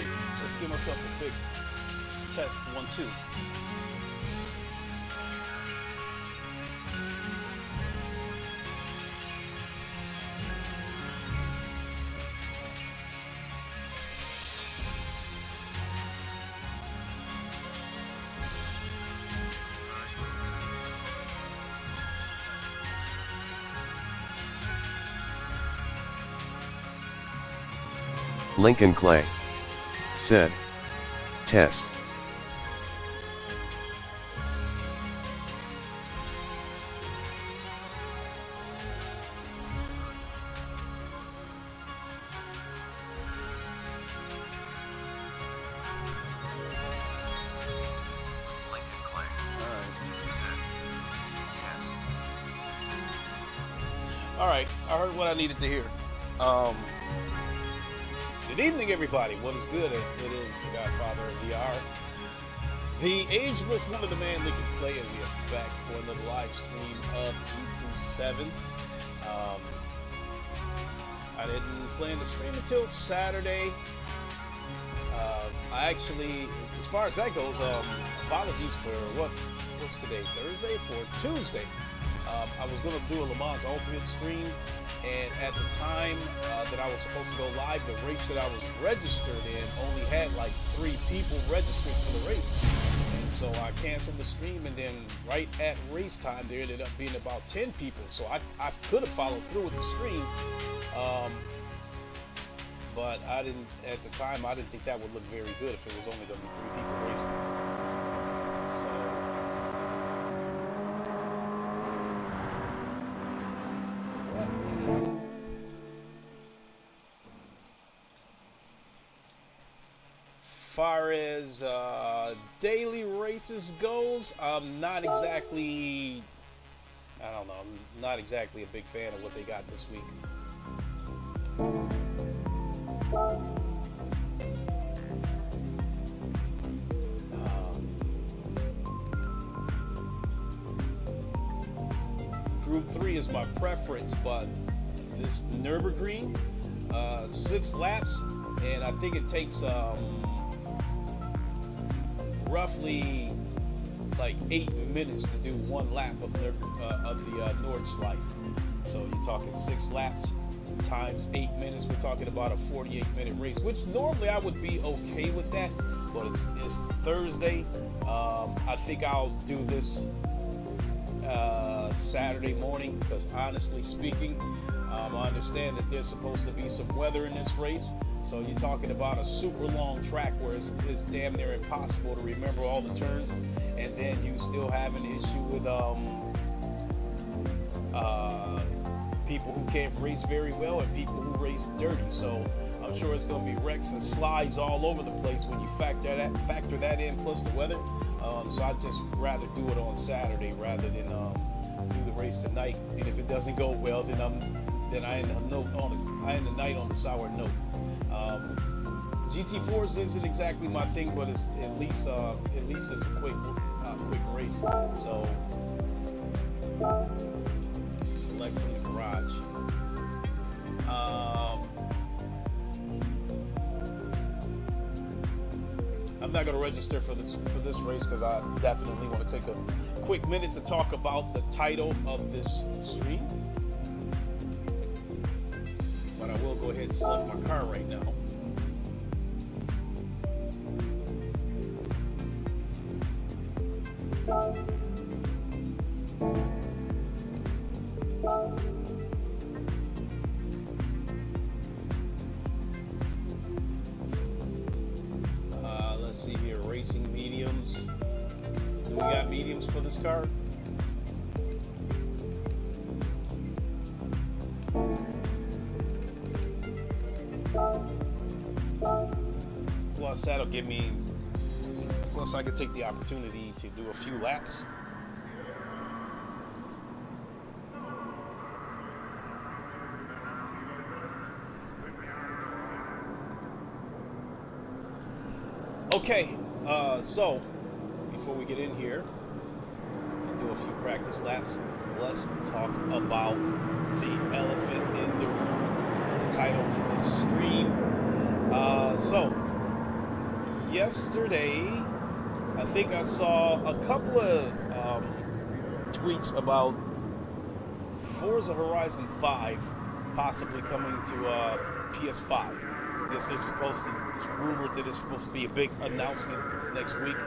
Alright, let's give myself a quick test 1, 2. Lincoln Clay said, test. Alright, I heard what I needed to hear. Good evening, everybody. What is good? It is the Godfather of VR, the ageless one of the man Lincoln Clay, and we are back for another live stream of GT7. I didn't plan to stream until Saturday. I actually, as far as that goes, apologies for what's today? Thursday? For Tuesday. I was going to do a Le Mans Ultimate stream, and at the time that I was supposed to go live, the race that I was registered in only had like 3 people registered for the race. And so I canceled the stream, and then right at race time, there ended up being about 10 people. So I could have followed through with the stream, but I didn't, at the time, I didn't think that would look very good if it was only going to be 3 people racing. So... far as daily races goes, I'm not exactly, I don't know, I'm not exactly a big fan of what they got this week. Group 3 is my preference, but this Nürburgring, 6 laps, and I think it takes roughly like 8 minutes to do 1 lap of the Nordschleife. So you're talking 6 laps times 8 minutes. We're talking about a 48-minute race, which normally I would be okay with that, but it's Thursday. I think I'll do this Saturday morning, because honestly speaking, I understand that there's supposed to be some weather in this race. So you're talking about a super long track where it's damn near impossible to remember all the turns, and then you still have an issue with people who can't race very well and people who race dirty. So I'm sure it's going to be wrecks and slides all over the place when you factor that in, plus the weather. So I'd just rather do it on Saturday rather than do the race tonight. And if it doesn't go well, then I end the night on a sour note. GT4s isn't exactly my thing, but it's at least it's a quick race. So select from the garage. I'm not going to register for this race because I definitely want to take a quick minute to talk about the title of this stream. But I will go ahead and select my car right now. Let's see here, racing mediums. Do we got mediums for this car? Plus that'll give me, plus I could take the opportunity to do a few laps. Okay, so before we get in here and do a few practice laps, let's talk about the elephant in the room, the title to this stream. So yesterday, I think I saw a couple of tweets about Forza Horizon 5 possibly coming to PS5. This is supposed to, it's rumored that it's supposed to be a big announcement next week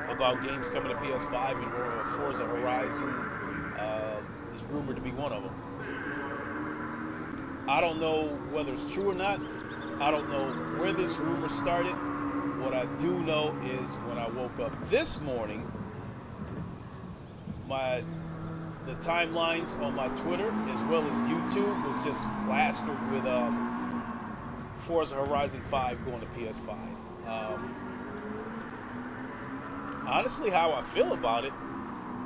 about games coming to PS5, and Forza Horizon is rumored to be one of them. I don't know whether it's true or not. I don't know where this rumor started. What I do know is when I woke up this morning, the timelines on my Twitter as well as YouTube was just plastered with Forza Horizon 5 going to PS5. Honestly, how I feel about it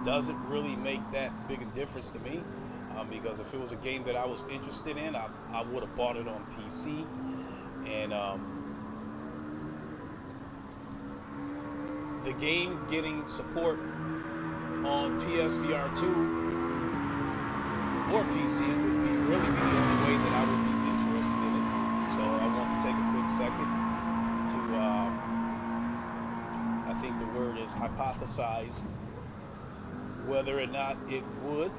doesn't really make that big a difference to me, because if it was a game that I was interested in, I would have bought it on PC. And the game getting support on PSVR 2 or PC would be really the only way that I would be interested in it. So I want to take a quick second to, I think the word is hypothesize whether or not it would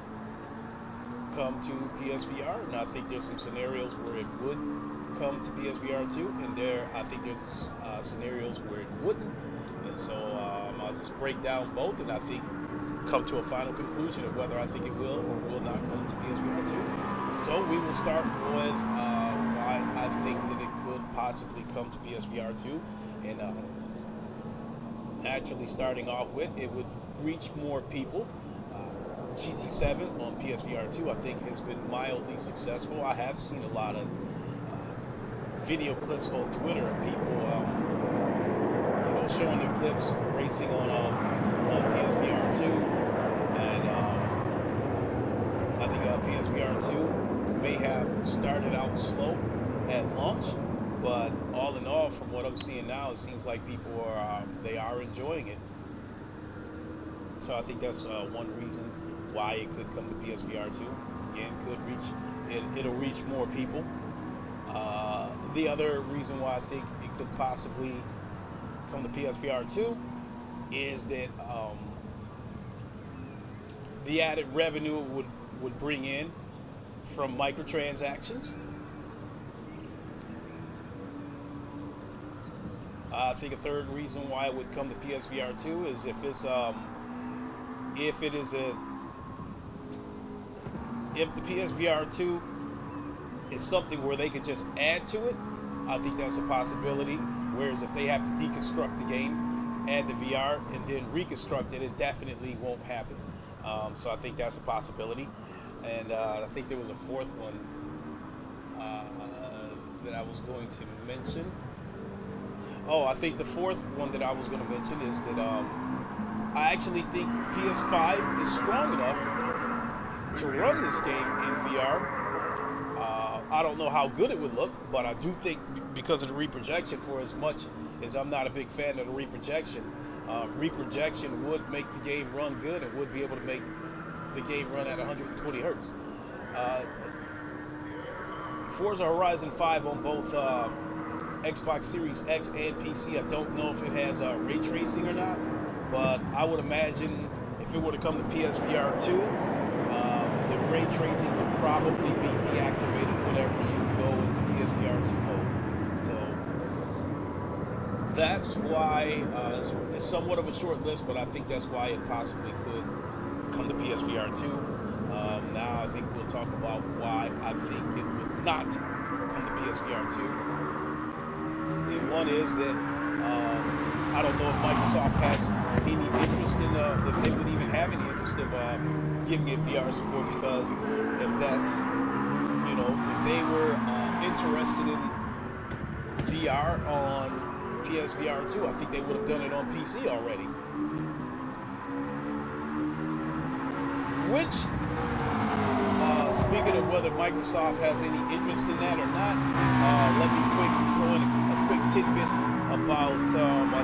come to PSVR. And I think there's some scenarios where it would come to PSVR 2, and I think there's scenarios where it wouldn't. And so I'll just break down both, and I think come to a final conclusion of whether I think it will or will not come to PSVR 2. So we will start with why I think that it could possibly come to PSVR 2, and naturally starting off with, it would reach more people. GT7 on PSVR 2 I think has been mildly successful. I have seen a lot of video clips on Twitter of people showing their clips racing on PSVR 2, and I think PSVR 2 may have started out slow at launch, but all in all, from what I'm seeing now, it seems like people are enjoying it. So I think that's one reason why it could come to PSVR 2. Again, it'll reach more people. The other reason why I think it could possibly come to PSVR 2 is that the added revenue would bring in from microtransactions. I think a third reason why it would come to PSVR 2 is if the PSVR 2 is something where they could just add to it, I think that's a possibility. Whereas if they have to deconstruct the game, add the VR, and then reconstruct it, it definitely won't happen. So I think that's a possibility. And I think there was a fourth one that I was going to mention. Oh, I think the fourth one that I was going to mention is that I actually think PS5 is strong enough to run this game in VR. I don't know how good it would look, but I do think because of the reprojection, for as much as I'm not a big fan of the reprojection, reprojection would make the game run good and would be able to make the game run at 120 hertz. Forza Horizon 5 on both Xbox Series X and PC, I don't know if it has ray tracing or not, but I would imagine if it were to come to PSVR 2, the ray tracing would probably be deactivated whenever you go into PSVR 2 mode. So that's why it's somewhat of a short list, but I think that's why it possibly could come to PSVR 2. Now I think we'll talk about why I think it would not come to PSVR 2. And one is that I don't know if Microsoft has any interest in, if they would even have any interest of giving it VR support, because if that's, if they were interested in VR on PSVR 2, I think they would have done it on PC already. Which, speaking of whether Microsoft has any interest in that or not, let me throw in a quick tidbit about, I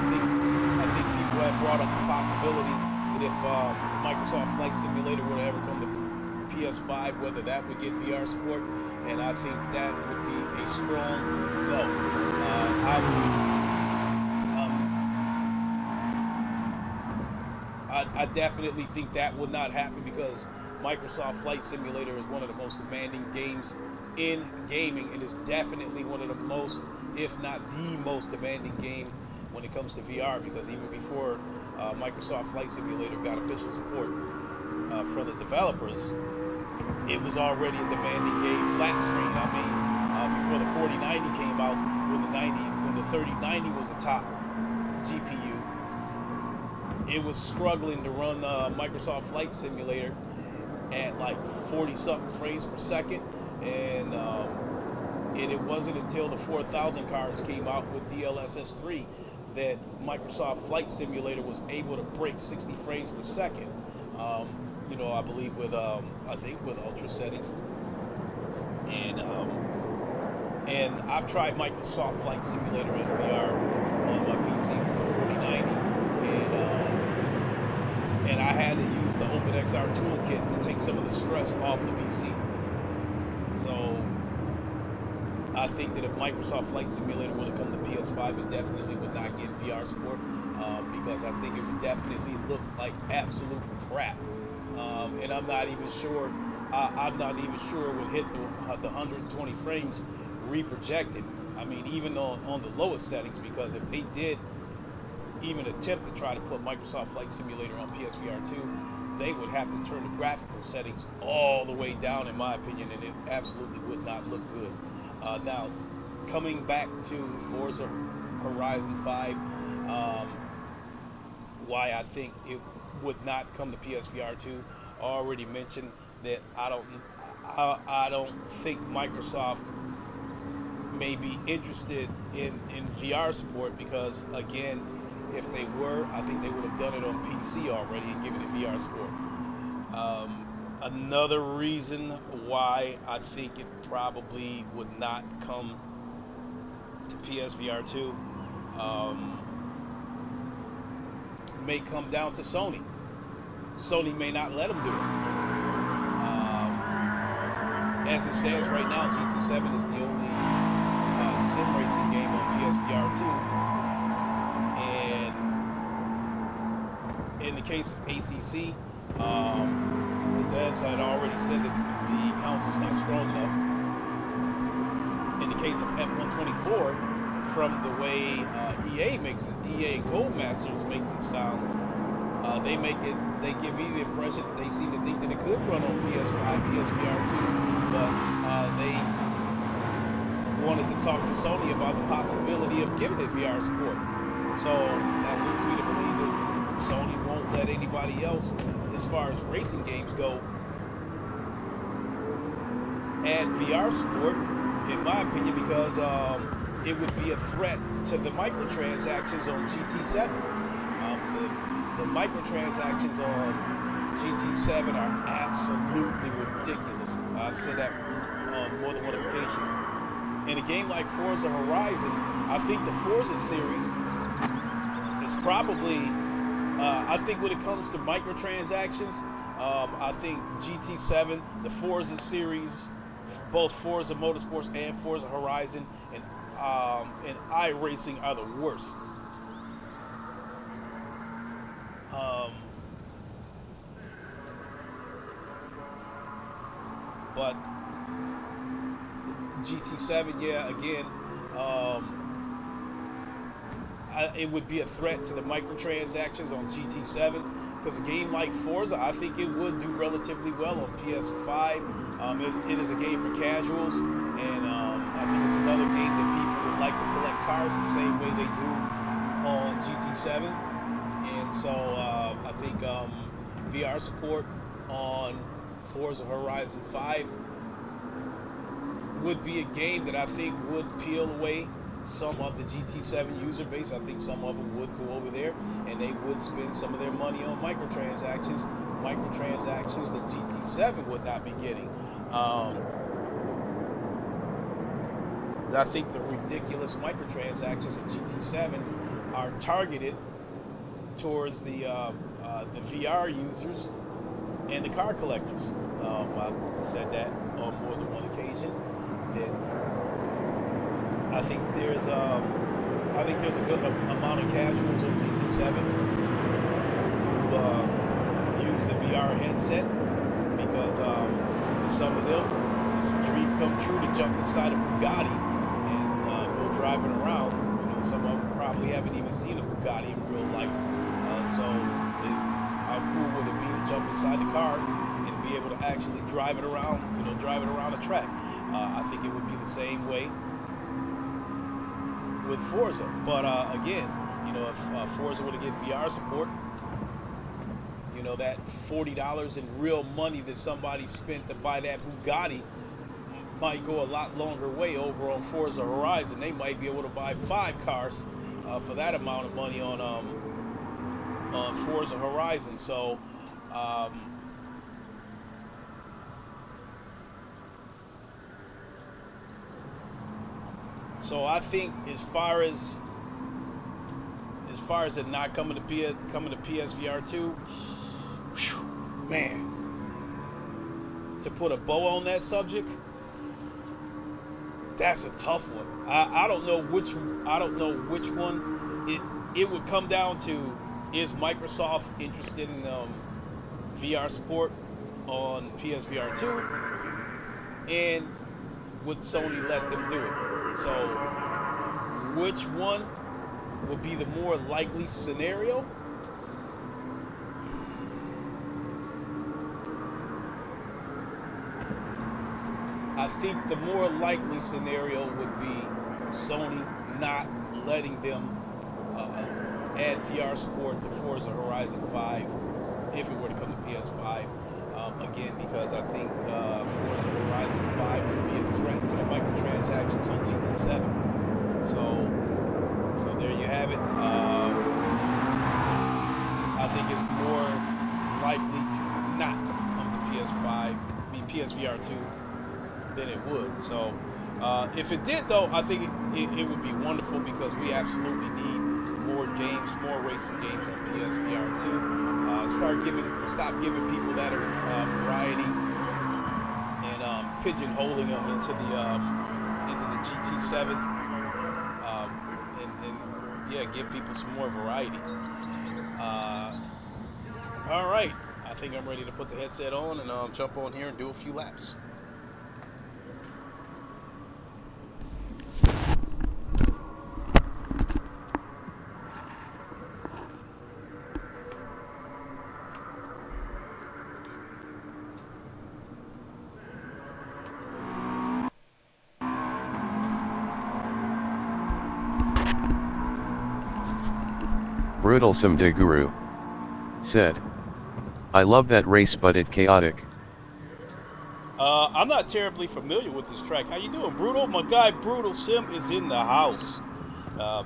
think people have brought up the possibility that if Microsoft Flight Simulator were to ever come to PS5, whether that would get VR support, and I think that would be a strong no. I definitely think that would not happen because Microsoft Flight Simulator is one of the most demanding games in gaming, and is definitely one of the most, if not the most demanding game when it comes to VR, because even before Microsoft Flight Simulator got official support from the developers, it was already a demanding game, flat screen. I mean, before the 4090 came out, when the 3090 was the top GPU, it was struggling to run Microsoft Flight Simulator at like 40-something frames per second, and it wasn't until the 4000 cards came out with DLSS 3 that Microsoft Flight Simulator was able to break 60 frames per second. You know, I believe with I think with ultra settings, and I've tried Microsoft Flight Simulator in VR on my PC with the 4090, and I had to use the OpenXR toolkit to take some of the stress off the PC. So I think that if Microsoft Flight Simulator would have come to PS5, it definitely would not get VR support, because I think it would definitely look like absolute crap. And I'm not even sure it would hit the 120 frames reprojected. I mean, even on the lowest settings, because if they did even attempt to try to put Microsoft Flight Simulator on PSVR 2, they would have to turn the graphical settings all the way down, in my opinion, and it absolutely would not look good. Now, coming back to Forza Horizon 5, why I think it would not come to PSVR 2, I already mentioned that I don't think Microsoft may be interested in VR support, because again, if they were, I think they would have done it on PC already and given it VR support. Another reason why I think it probably would not come to PSVR 2 may come down to Sony. Sony may not let them do it. As it stands right now, GT7 is the only sim racing game on PSVR 2. And in the case of ACC, the devs had already said that the console's not strong enough. In the case of F124, from the way EA makes it, EA and Codemasters makes it sound, they give me the impression that they seem to think that it could run on PS5, PSVR 2, but they wanted to talk to Sony about the possibility of giving it VR support. So that leads me to believe that Sony won't let anybody else, as far as racing games go, add VR support, in my opinion, because it would be a threat to the microtransactions on GT7. The microtransactions on GT7 are absolutely ridiculous. I've said that on more than one occasion. In a game like Forza Horizon, I think the Forza series is probably, I think when it comes to microtransactions, I think GT7, the Forza series, both Forza Motorsports and Forza Horizon and iRacing are the worst. But GT7, yeah, again, it would be a threat to the microtransactions on GT7, because a game like Forza, I think it would do relatively well on PS5. It is a game for casuals, and I think it's another game that people would like to collect cars the same way they do on GT7. And so I think VR support on Forza Horizon 5 would be a game that I think would peel away some of the GT7 user base. I think some of them would go over there and they would spend some of their money on microtransactions that GT7 would not be getting. I think the ridiculous microtransactions in GT7 are targeted towards the VR users and the car collectors. I've said that on more than one occasion, that I think there's a good amount of casuals on GT7 who VR headset, because for some of them, it's a dream come true to jump inside a Bugatti and go driving around. You know, some of them probably haven't even seen a Bugatti in real life. How cool would it be to jump inside the car and be able to actually drive it around, you know, drive it around a track? I think it would be the same way with Forza. But again, you know, if Forza were to get VR support, you know, that $40 in real money that somebody spent to buy that Bugatti might go a lot longer way over on Forza Horizon. They might be able to buy 5 cars for that amount of money on Forza Horizon. So so I think as far as it not coming to PSVR 2, man, to put a bow on that subject, that's a tough one. I don't know which one it would come down to. Is Microsoft interested in VR support on PSVR 2, and would Sony let them do it? So which one would be the more likely scenario? I think the more likely scenario would be Sony not letting them add VR support to Forza Horizon 5 if it were to come to PS5. Again, because I think Forza Horizon 5 would be a threat to the microtransactions on GT7. So there you have it. I think it's more likely to not come to PSVR 2 than it would. So if it did, though, I think it would be wonderful, because we absolutely need more games, more racing games on PSVR 2. Stop giving people that variety and pigeonholing them into the GT7, and yeah, give people some more variety. All right, I think I'm ready to put the headset on and jump on here and do a few laps. Brutalsome de Guru said, I love that race, but it chaotic. I'm not terribly familiar with this track. How you doing, Brutal? My guy Brutal Sim is in the house.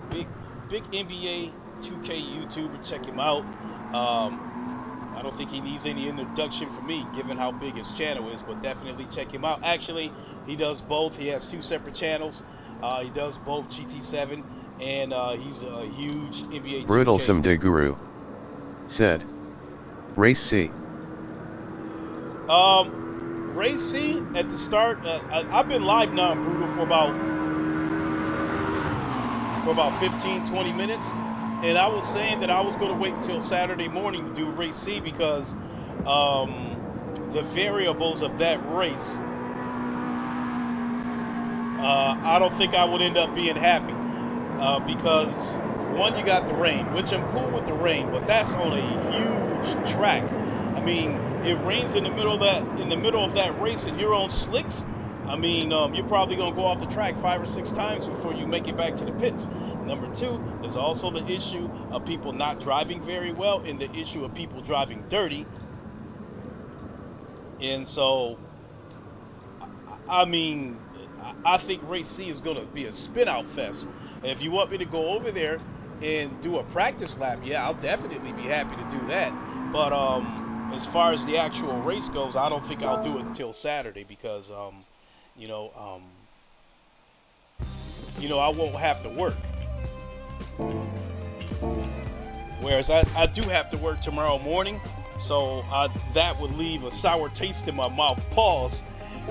Big NBA 2K YouTuber. Check him out. I don't think he needs any introduction from me, given how big his channel is, but definitely check him out. Actually, he does both. He has 2 separate channels. He does both GT7, and he's a huge NBA 2K. Brutalsome de Guru said, Race C. Race C at the start. I've been live now in Brutal for about 15-20 minutes, and I was saying that I was going to wait until Saturday morning to do Race C, because the variables of that race, I don't think I would end up being happy, because one, you got the rain, which I'm cool with the rain, but that's on a huge track. I mean, it rains in the middle of that race, and you're on slicks. I mean, you're probably gonna go off the track 5 or 6 times before you make it back to the pits. Number 2, there's also the issue of people not driving very well, and the issue of people driving dirty. And so, I mean, I think Race C is gonna be a spin-out fest. If you want me to go over there and do a practice lap, yeah, I'll definitely be happy to do that. But as far as the actual race goes, I don't think I'll do it until Saturday, because I won't have to work. Whereas I do have to work tomorrow morning, so that would leave a sour taste in my mouth. Pause.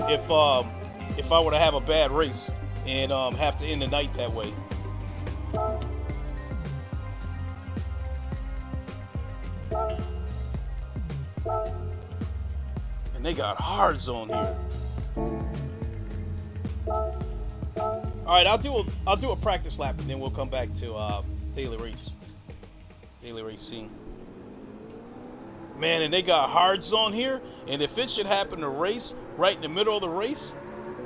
If I were to have a bad race and have to end the night that way. They got hards on here. All right, I'll do a practice lap and then we'll come back to daily racing. Man, and they got hards on here. And if it should happen to race right in the middle of the race,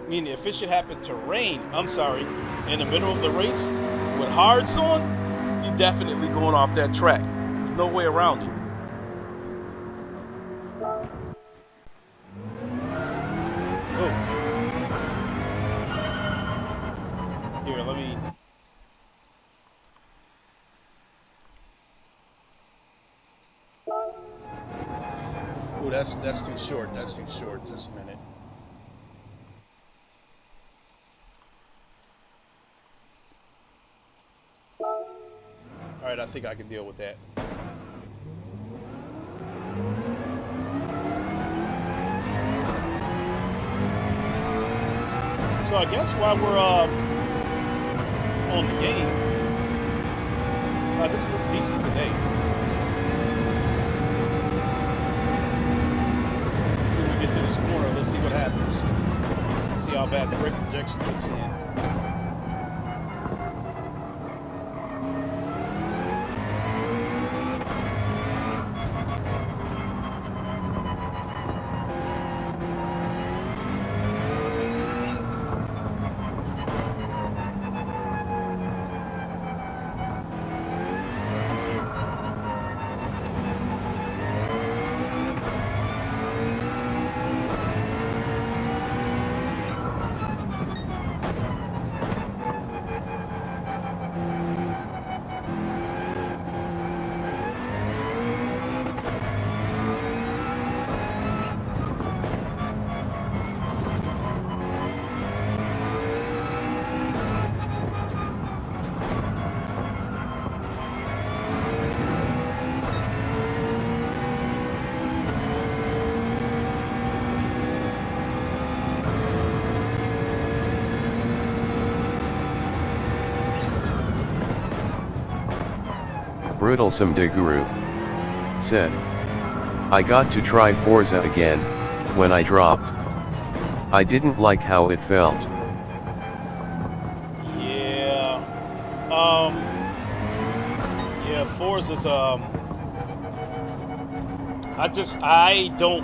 meaning if it should happen to rain, in the middle of the race with hards on, you're definitely going off that track. There's no way around it. Here, let me. Oh, that's too short. That's too short. Just a minute. All right, I think I can deal with that. So I guess while we're on the game, this looks decent today. Until we get to this corner, let's see what happens. Let's see how bad the brake projection kicks in. Brutalsome de Guru said, I got to try Forza again, when I dropped. I didn't like how it felt. Yeah, yeah, Forza's, I don't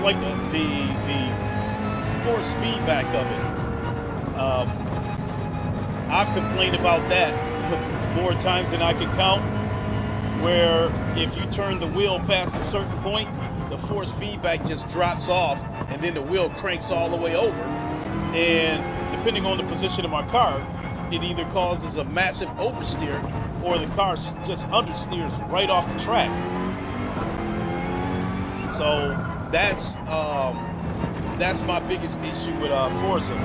like the force feedback of it. I've complained about that more times than I can count, where if you turn the wheel past a certain point, the force feedback just drops off and then the wheel cranks all the way over, and depending on the position of my car, it either causes a massive oversteer or the car just understeers right off the track. So that's my biggest issue with Forza.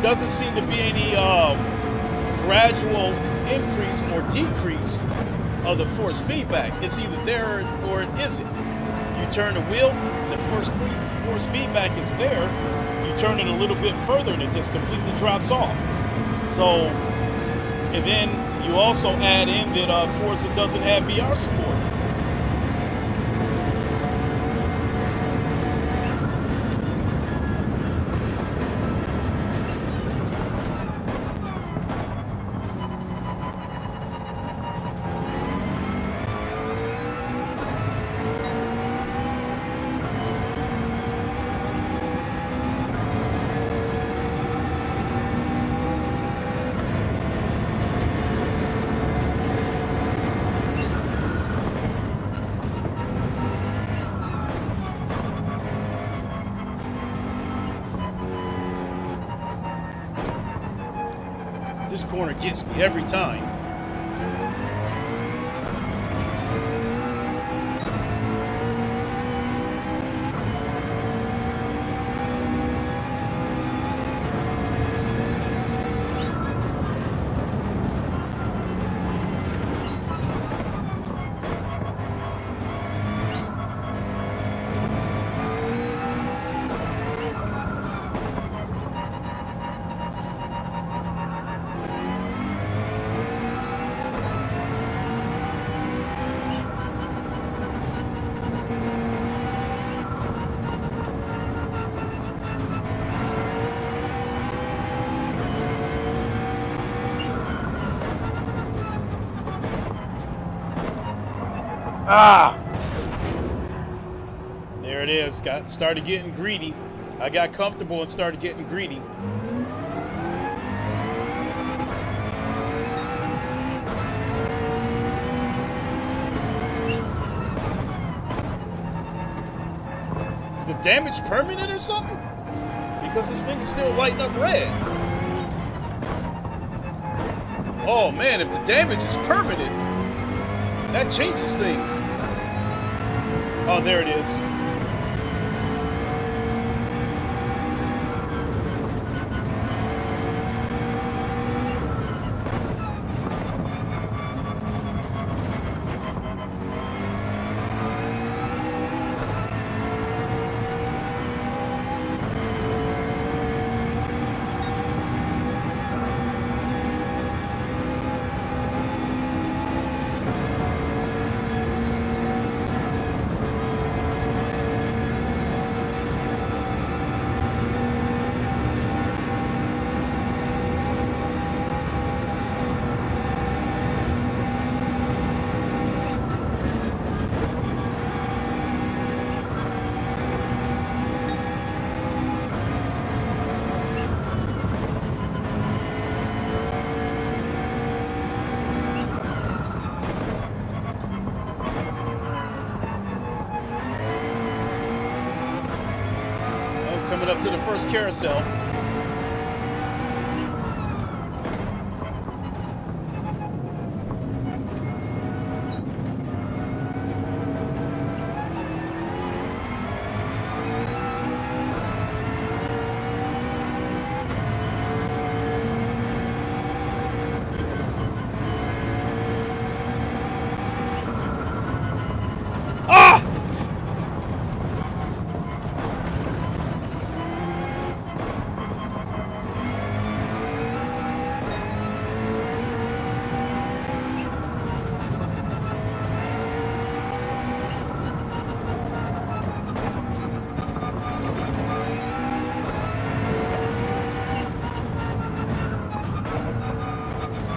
Doesn't seem to be any gradual increase or decrease of the force feedback. It's either there or it isn't. You turn the wheel, the force feedback is there. You turn it a little bit further and it just completely drops off. So, and then you also add in that Forza doesn't have VR support. This corner gets me every time. Ah! There it is. Started getting greedy. I got comfortable and started getting greedy. Is the damage permanent or something? Because this thing's still lighting up red. Oh man, if the damage is permanent, that changes things. Oh, there it is. Coming up to the first carousel.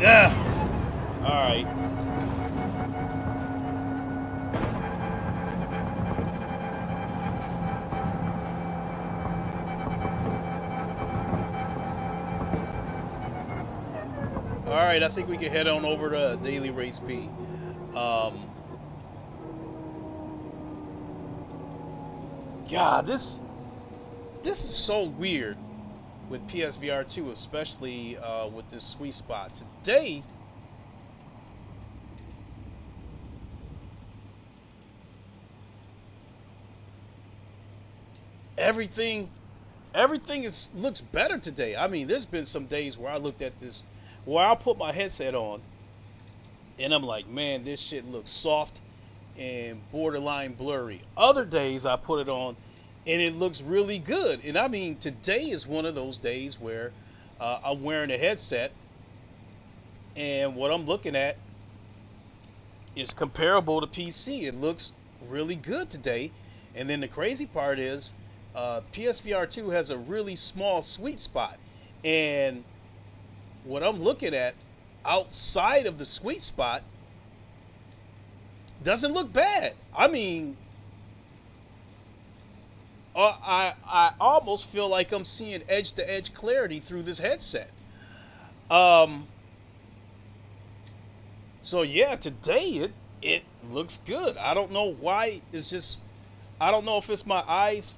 Yeah. All right. All right. I think we can head on over to Daily Race B. God, this is so weird with PSVR 2, especially with this sweet spot. Today, everything looks better today. I mean, there's been some days where I looked at this, where I put my headset on, and I'm like, man, this shit looks soft and borderline blurry. Other days I put it on and it looks really good. And I mean, today is one of those days where I'm wearing a headset and what I'm looking at is comparable to PC. It looks really good today. And then the crazy part is PSVR 2 has a really small sweet spot, and what I'm looking at outside of the sweet spot doesn't look bad. I mean, I almost feel like I'm seeing edge-to-edge clarity through this headset. So yeah, today it looks good. I don't know why. It's just, I don't know if it's my eyes.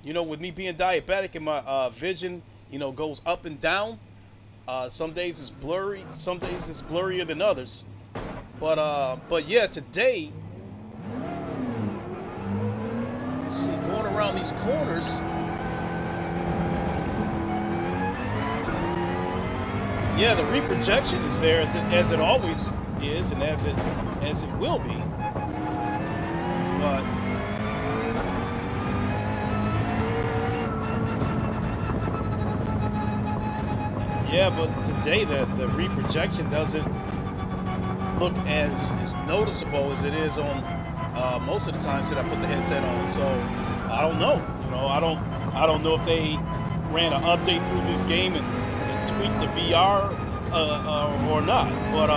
You know, with me being diabetic and my vision, you know, goes up and down. Some days it's blurry. Some days it's blurrier than others. But yeah, today, let's see, going around these corners, yeah, the reprojection is there as it always is, and as it will be. But yeah, but today the reprojection doesn't look as noticeable as it is on most of the times that I put the headset on. So I don't know. You know, I don't know if they ran an update through this game and tweaked the VR or not. But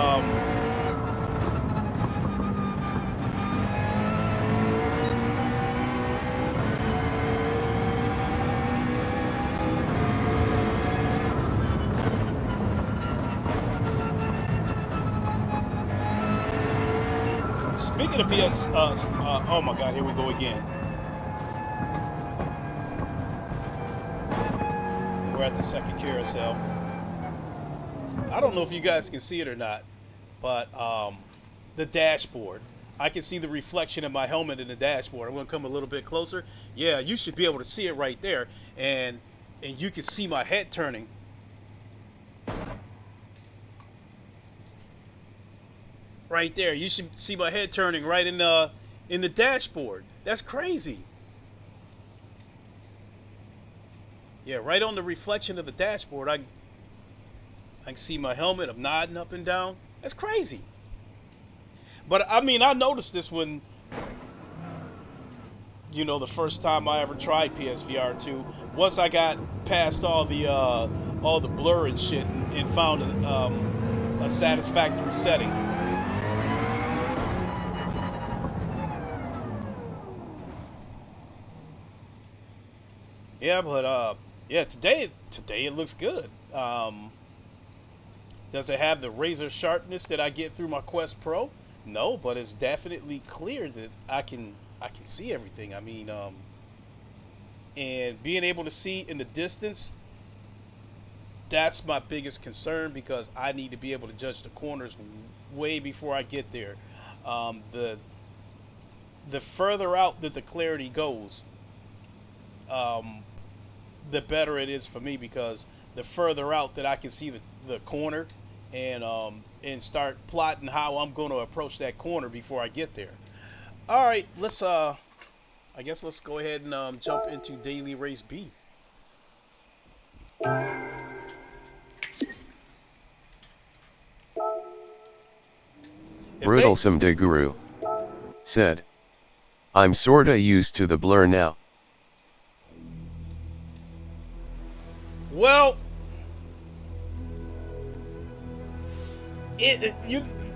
speaking of PS, oh my God, here we go again. We're at the second carousel. I don't know if you guys can see it or not, but the dashboard. I can see the reflection of my helmet in the dashboard. I'm going to come a little bit closer. Yeah, you should be able to see it right there, and you can see my head turning. Right there, you should see my head turning right in the dashboard. That's crazy. Yeah, right on the reflection of the dashboard, I can see my helmet. I'm nodding up and down. That's crazy. But I mean, I noticed this when, you know, the first time I ever tried PSVR 2. Once I got past all the blur and shit and found a satisfactory setting. Yeah, but yeah, today it looks good. Does it have the razor sharpness that I get through my Quest Pro? No, but it's definitely clear that I can see everything. I mean, and being able to see in the distance, that's my biggest concern, because I need to be able to judge the corners way before I get there. The further out that the clarity goes, the better it is for me, because the further out that I can see the corner and start plotting how I'm going to approach that corner before I get there. All right, let's I guess let's go ahead and jump into Daily Race B. Brutalsome de Guru said, I'm sorta used to the blur now. Well,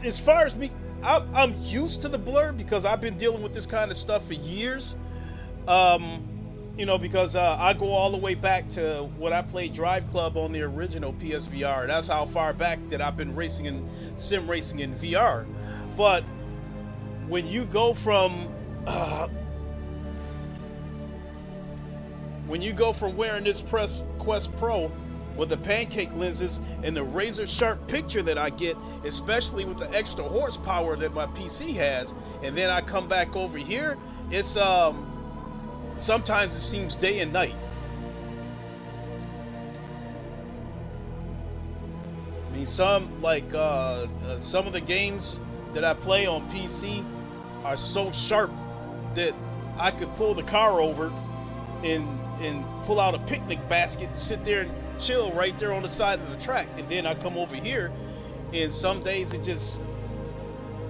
as far as me, I'm used to the blur because I've been dealing with this kind of stuff for years. You know, because I go all the way back to when I played Drive Club on the original PSVR. That's how far back that I've been racing in sim racing in VR. But when you go from wearing this Quest Pro with the pancake lenses and the razor sharp picture that I get, especially with the extra horsepower that my PC has, and then I come back over here, it's sometimes it seems day and night. I mean, some of the games that I play on PC are so sharp that I could pull the car over and pull out a picnic basket and sit there and chill right there on the side of the track. And then I come over here, and some days it just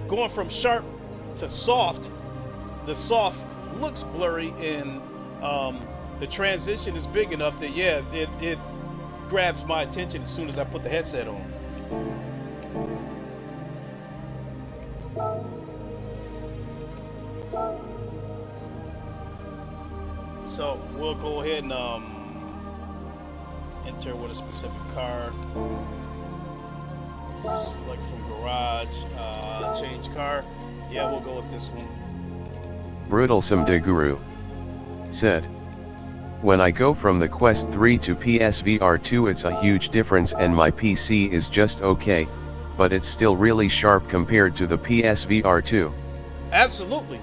going from sharp to soft. The soft looks blurry, and the transition is big enough that it grabs my attention as soon as I put the headset on. So we'll go ahead and enter with a specific car. Select from garage, change car. Yeah, we'll go with this one. Brutalsome de Guru said, when I go from the Quest 3 to PSVR 2, it's a huge difference, and my PC is just okay, but it's still really sharp compared to the PSVR 2. Absolutely.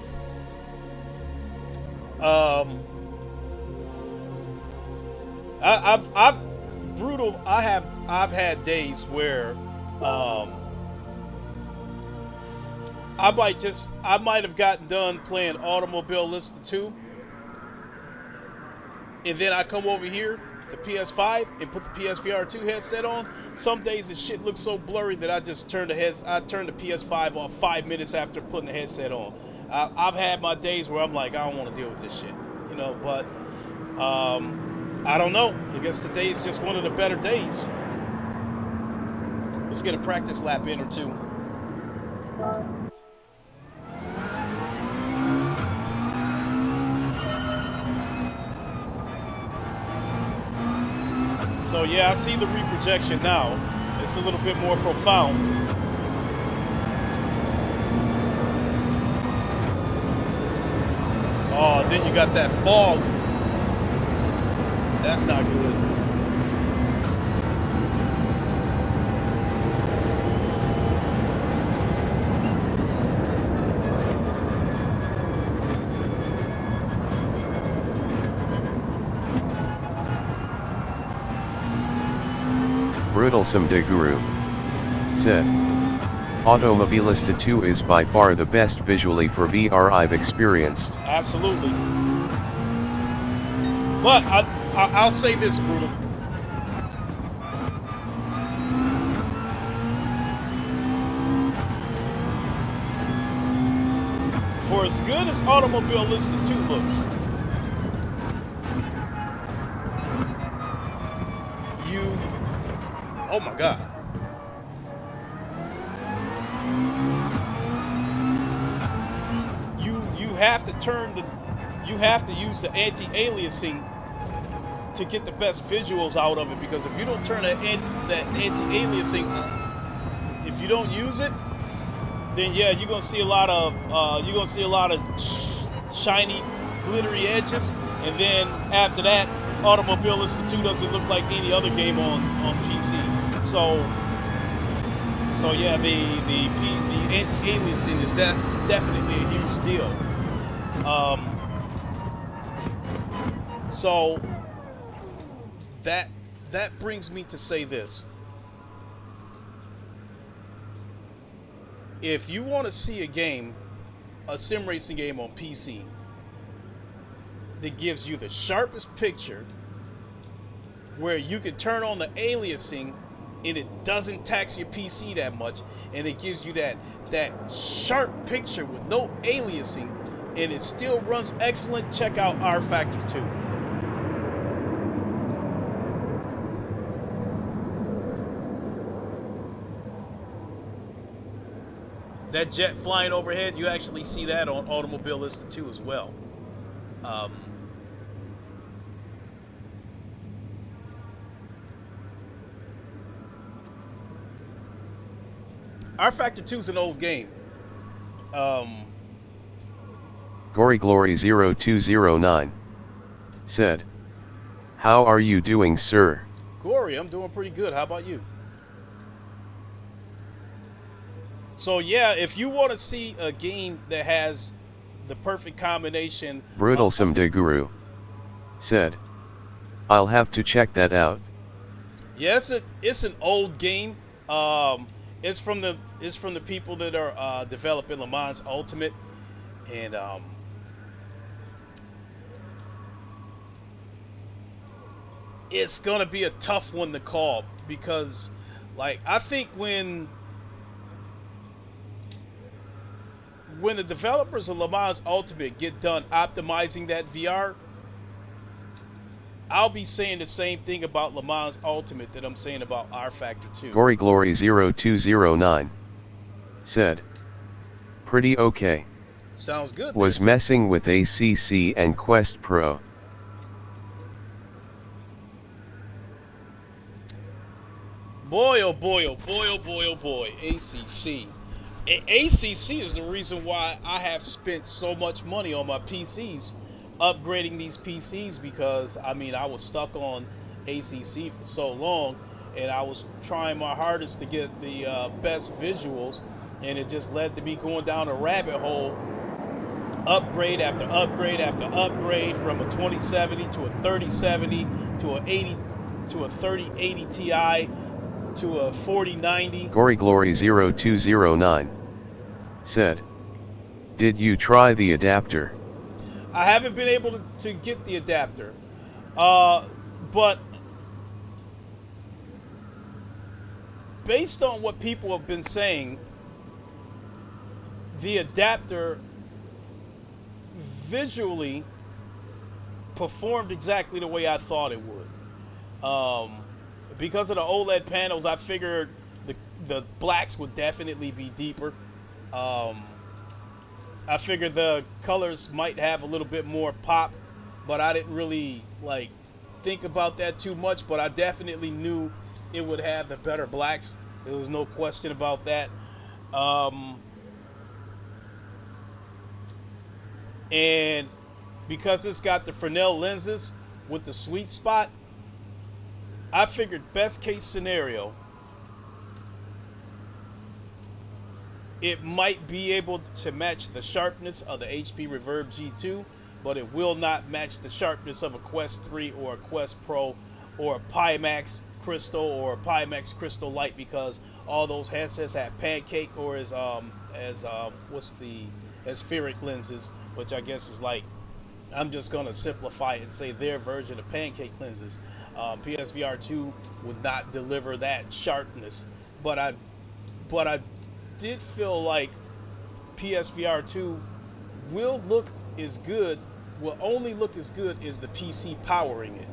I've had days where I might have gotten done playing Automobilista 2, and then I come over here to PS5 and put the PSVR 2 headset on. Some days the shit looks so blurry that I just turn the PS5 off 5 minutes after putting the headset on. I've had my days where I'm like, I don't want to deal with this shit, you know, but I don't know. I guess today's just one of the better days. Let's get a practice lap in or two. So yeah, I see the reprojection now. It's a little bit more profound. Oh, then you got that fog. That's not good. Brutalsome de Guru said, Automobilista 2 is by far the best visually for VR I've experienced. Absolutely. But I'll say this, Brutal. For as good as Automobilista 2 looks, oh my God. You have to use the anti-aliasing to get the best visuals out of it, because if you don't turn that anti-aliasing, if you don't use it, then yeah, you're gonna see a lot of shiny, glittery edges, and then after that, Automobilista 2 doesn't look like any other game on PC. So yeah, the anti-aliasing is definitely a huge deal. So that brings me to say this: if you want to see a sim racing game on PC that gives you the sharpest picture, where you can turn on the aliasing and it doesn't tax your PC that much, and it gives you that sharp picture with no aliasing, and it still runs excellent, check out R Factor 2. That jet flying overhead, you actually see that on Automobilista 2 as well. R Factor 2 is an old game. Gory Glory 0209 said, how are you doing, sir? Gory, I'm doing pretty good. How about you? So yeah, if you want to see a game that has the perfect combination... Brutalsome de Guru said, I'll have to check that out. Yeah, it's an old game. It's from the people that are developing Le Mans Ultimate, and it's gonna be a tough one to call, because like I think when the developers of Le Mans Ultimate get done optimizing that VR, I'll be saying the same thing about Le Mans Ultimate that I'm saying about R Factor 2. Gory Glory 0209 said, pretty okay. Sounds good. Was messing with ACC and Quest Pro. Boy, oh boy, oh boy, oh boy, oh boy, ACC. ACC is the reason why I have spent so much money on my PCs, upgrading these PCs, because I mean I was stuck on ACC for so long, and I was trying my hardest to get the best visuals, and it just led to me going down a rabbit hole, upgrade after upgrade after upgrade, from a 2070 to a 3070 to a 3080 Ti to a 4090. Gory Glory 0209 said, did you try the adapter? I haven't been able to get the adapter, but based on what people have been saying, the adapter visually performed exactly the way I thought it would. Because of the OLED panels, I figured the blacks would definitely be deeper. I figured the colors might have a little bit more pop, but I didn't really like think about that too much. But I definitely knew it would have the better blacks. There was no question about that. And because it's got the Fresnel lenses with the sweet spot, I figured best case scenario, it might be able to match the sharpness of the HP Reverb G2, but it will not match the sharpness of a Quest 3 or a Quest Pro or a Pimax Crystal or a Pimax Crystal Light, because all those headsets have pancake or as spheric lenses, which I guess is like, I'm just going to simplify it and say their version of pancake lenses. PSVR 2 would not deliver that sharpness, but I did feel like PSVR 2 will only look as good as the PC powering it.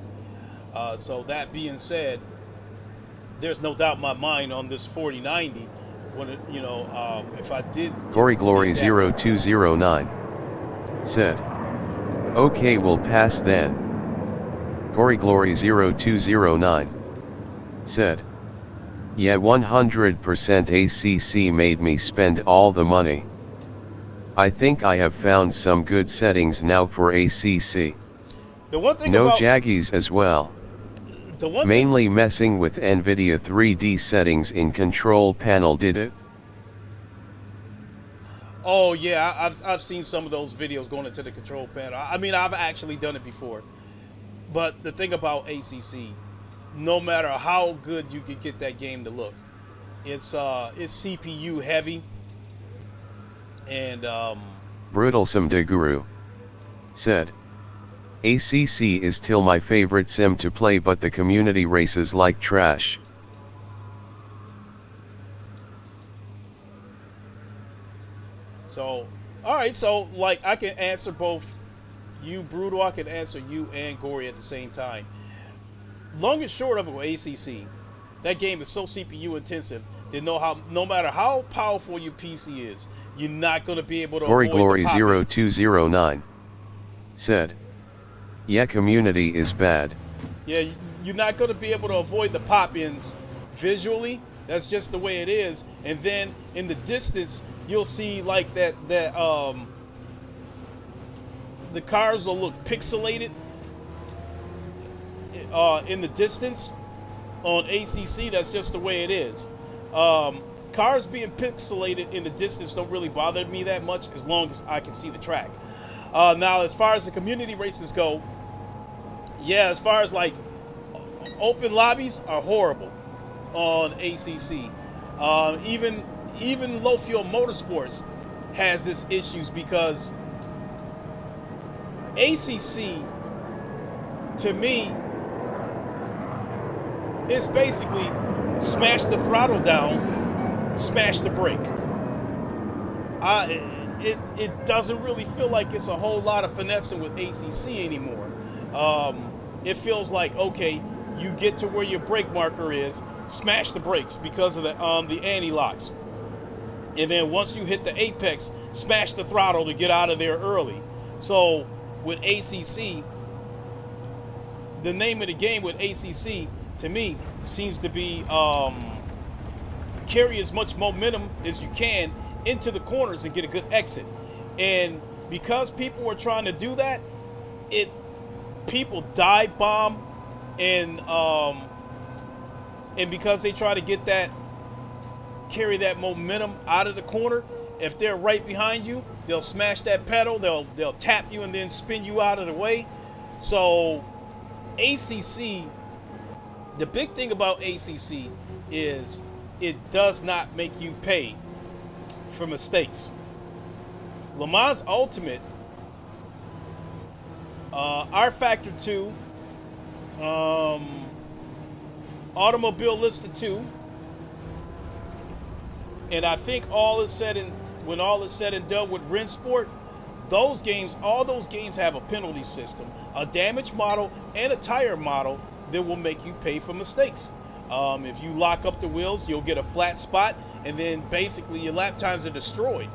So that being said, there's no doubt in my mind on this 4090 when it, if I did. Gory Glory 0209 said, "Okay, we'll pass then." Gory Glory 0209 said, "Yeah, 100% ACC made me spend all the money. I think I have found some good settings now for ACC. The one thing no about, jaggies as well. Mainly messing with Nvidia 3D settings in control panel did it." Oh yeah, I've seen some of those videos going into the control panel. I mean, I've actually done it before. But the thing about ACC, no matter how good you could get that game to look, it's CPU heavy. And Brutalsome de Guru said, "ACC is still my favorite sim to play, but the community races like trash." So, alright, so like I can answer both you, Brutal, I can answer you and Gory at the same time. Long and short of it with ACC, that game is so CPU intensive that no matter how powerful your PC is, you're not going to be able to Gory avoid Glory the pop-ins. 0209 said, "Yeah, community is bad." Yeah, you're not going to be able to avoid the pop-ins visually. That's just the way it is. And then in the distance, you'll see like that the cars will look pixelated in the distance on ACC. That's just the way it is. Cars being pixelated in the distance don't really bother me that much as long as I can see the track. Now, as far as the community races go, yeah, as far as like open lobbies are horrible on ACC. Even low fuel motorsports has its issues because ACC, to me, is basically smash the throttle down, smash the brake. It doesn't really feel like it's a whole lot of finessing with ACC anymore. It feels like, okay, you get to where your brake marker is, smash the brakes because of the anti-locks. And then once you hit the apex, smash the throttle to get out of there early. So with ACC, the name of the game with ACC, to me, seems to be carry as much momentum as you can into the corners and get a good exit. And because people were trying to do that, people dive bomb, and because they try to get that, carry that momentum out of the corner, if they're right behind you, they'll smash that pedal, they'll tap you and then spin you out of the way. So ACC, the big thing about ACC is it does not make you pay for mistakes. Le Mans Ultimate, R Factor 2, Automobile Lista 2, and I think when all is said and done with Rensport, all those games have a penalty system, a damage model and a tire model that will make you pay for mistakes. If you lock up the wheels, you'll get a flat spot, and then basically your lap times are destroyed.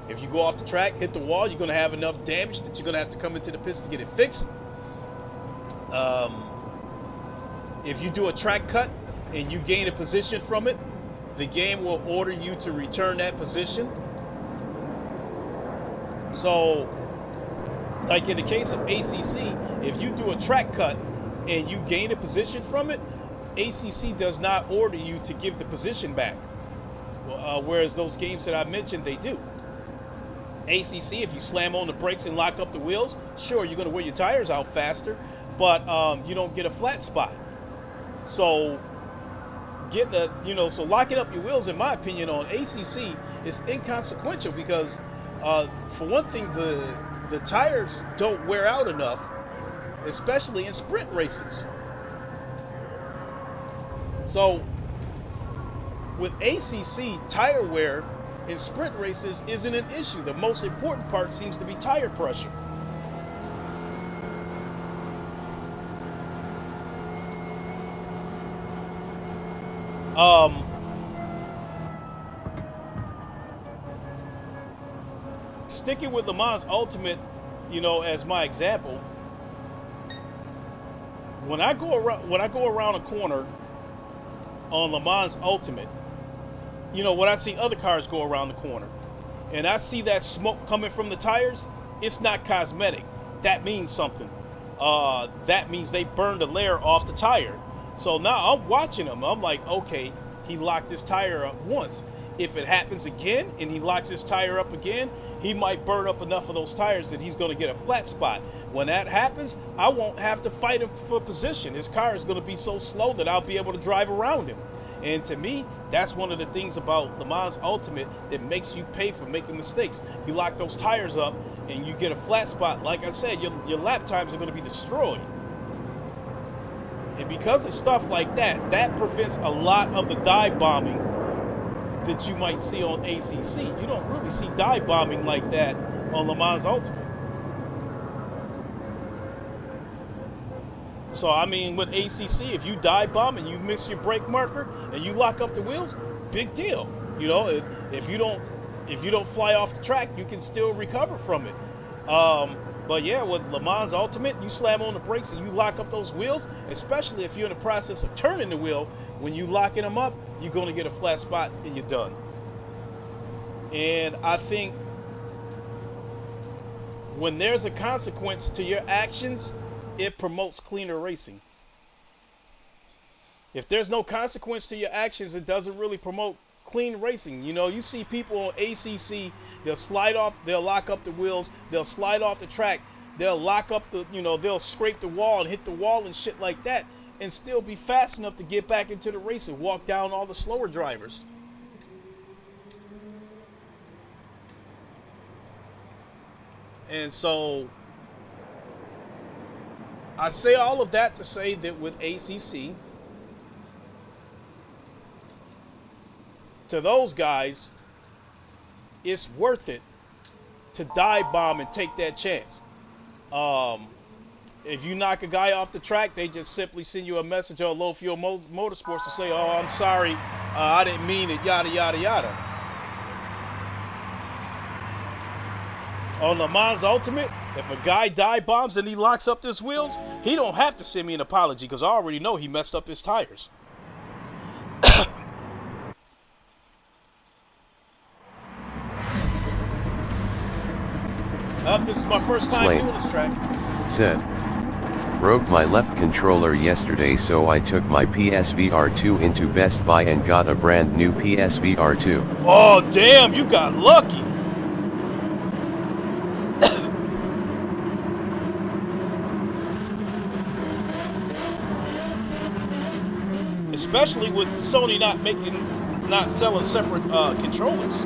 If you go off the track, hit the wall, you're going to have enough damage that you're going to have to come into the pits to get it fixed. If you do a track cut and you gain a position from it, the game will order you to return that position. So Like in the case of ACC, if you do a track cut and you gain a position from it, ACC does not order you to give the position back. Whereas those games that I mentioned, they do. ACC, if you slam on the brakes and lock up the wheels, sure, you're going to wear your tires out faster, but you don't get a flat spot. So so locking up your wheels, in my opinion, on ACC is inconsequential because, for one thing, the tires don't wear out enough, especially in sprint races. So with ACC, tire wear in sprint races isn't an issue. The most important part seems to be tire pressure. Sticking with Le Mans Ultimate, as my example, when I go around a corner on Le Mans Ultimate, when I see other cars go around the corner and I see that smoke coming from the tires, it's not cosmetic. That means something. That means they burned a layer off the tire. So now I'm watching him. I'm like, okay, he locked his tire up once. If it happens again and he locks his tire up again, he might burn up enough of those tires that he's going to get a flat spot. When that happens, I won't have to fight him for position. His car is going to be so slow that I'll be able to drive around him. And to me, that's one of the things about Le Mans Ultimate that makes you pay for making mistakes. You lock those tires up and you get a flat spot, like I said, your lap times are going to be destroyed. And because of stuff like that, that prevents a lot of the dive bombing that you might see on ACC. You don't really see dive bombing like that on Le Mans Ultimate. So I mean, with ACC, if you dive bomb and you miss your brake marker and you lock up the wheels, big deal. If you don't fly off the track, you can still recover from it. But yeah, with Le Mans Ultimate, you slam on the brakes and you lock up those wheels, especially if you're in the process of turning the wheel. When you locking them up, you're going to get a flat spot and you're done. And I think when there's a consequence to your actions, it promotes cleaner racing. If there's no consequence to your actions, it doesn't really promote clean racing. You see people on ACC, they'll lock up the wheels, they'll slide off the track, they'll lock up they'll scrape the wall and hit the wall and shit like that, and still be fast enough to get back into the race and walk down all the slower drivers. And so I say all of that to say that with ACC, to those guys, it's worth it to dive bomb and take that chance. If you knock a guy off the track, they just simply send you a message on Low Fuel Motorsports to say, oh, I'm sorry, I didn't mean it, yada, yada, yada. On Le Mans Ultimate, if a guy dive bombs and he locks up his wheels, he don't have to send me an apology because I already know he messed up his tires. This is my first time doing this track. Said, broke my left controller yesterday, so I took my PSVR 2 into Best Buy and got a brand new PSVR 2. Oh damn, you got lucky. Especially with Sony not selling separate controllers.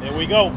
Here we go.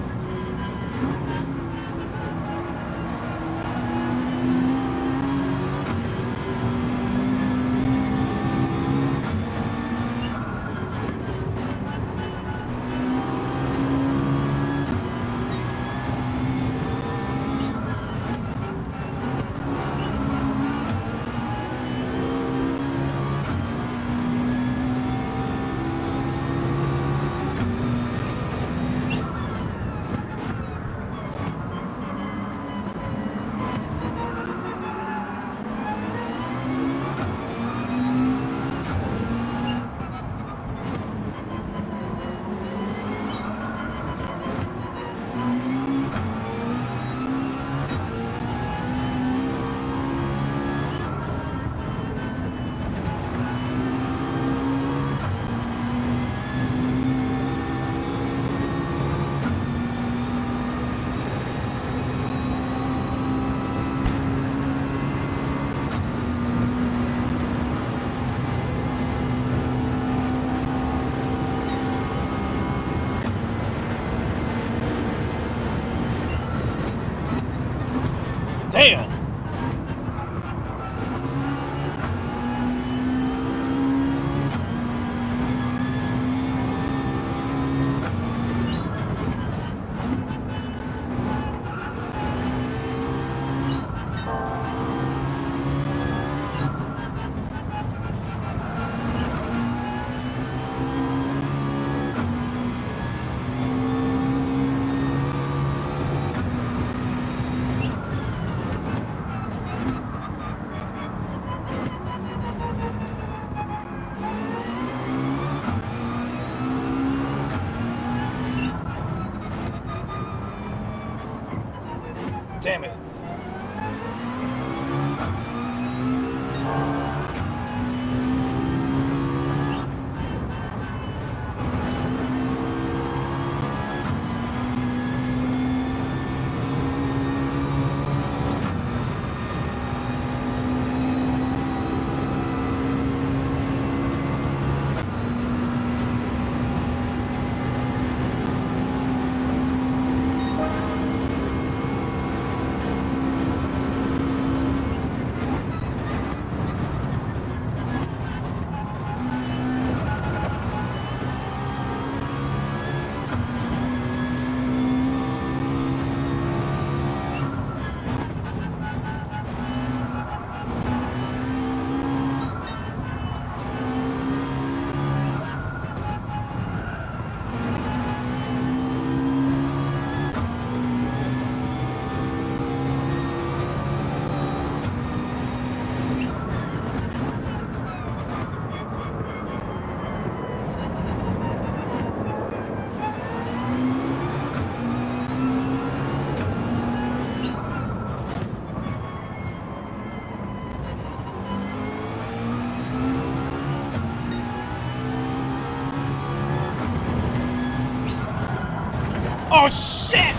Oh shit!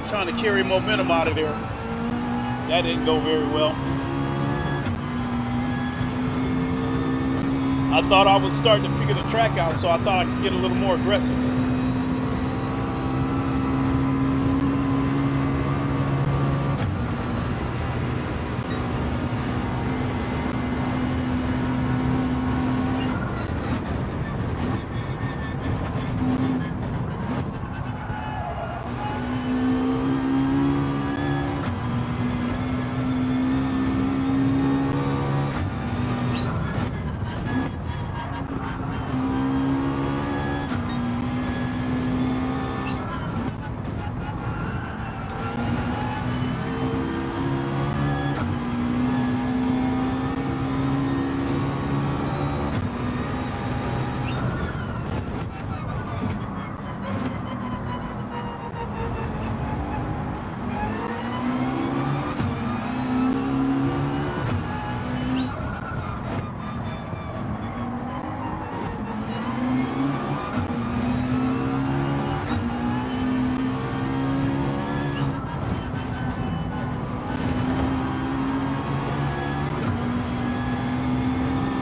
Trying to carry momentum out of there. That didn't go very well. I thought I was starting to figure the track out, so I thought I could get a little more aggressive.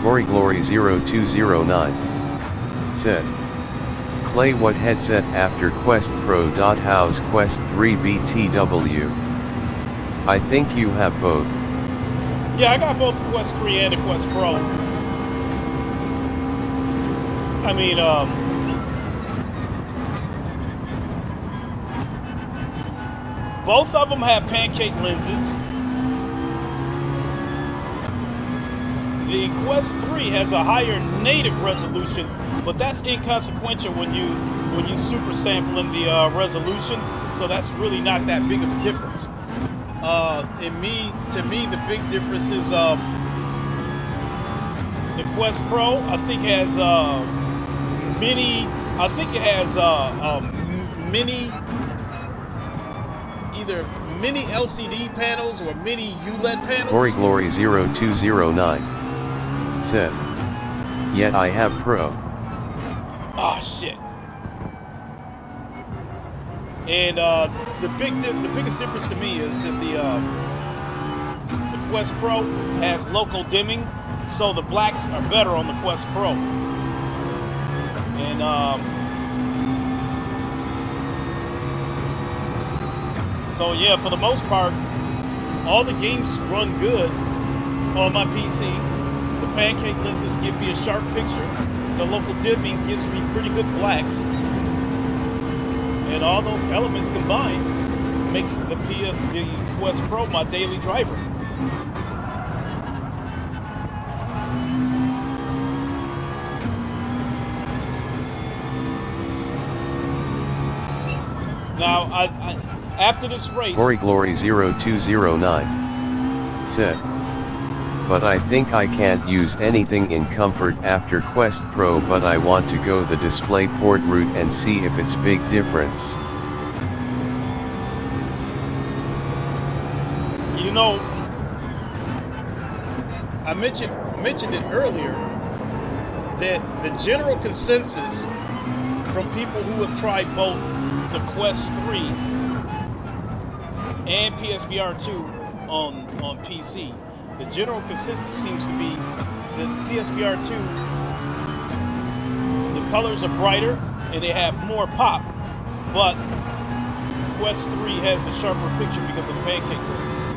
Glory0209 said, Clay, what headset after Quest Pro? How's Quest 3 BTW? I think you have both. Yeah, I got both the Quest 3 and the Quest Pro. I mean, both of them have pancake lenses. The Quest 3 has a higher native resolution, but that's inconsequential when you super sample in the resolution. So that's really not that big of a difference. To me, the big difference is the Quest Pro. I think has mini. I think it has mini, either mini LCD panels or mini ULED panels. Glory0209 said, "Yet I have Pro." Ah, shit. And the biggest difference to me is that the Quest Pro has local dimming, so the blacks are better on the Quest Pro. And so yeah, for the most part, all the games run good on my PC. The pancake lenses give me a sharp picture. The local dimming gives me pretty good blacks. And all those elements combined makes the Quest Pro my daily driver. Now, I after this race, Glory0209 said, "But I think I can't use anything in comfort after Quest Pro, but I want to go the DisplayPort route and see if it's big difference." You know, I mentioned it earlier that the general consensus from people who have tried both the Quest 3 and PSVR 2 on PC, the general consensus seems to be that PSVR 2, the colors are brighter and they have more pop, but Quest 3 has the sharper picture because of the pancake lenses.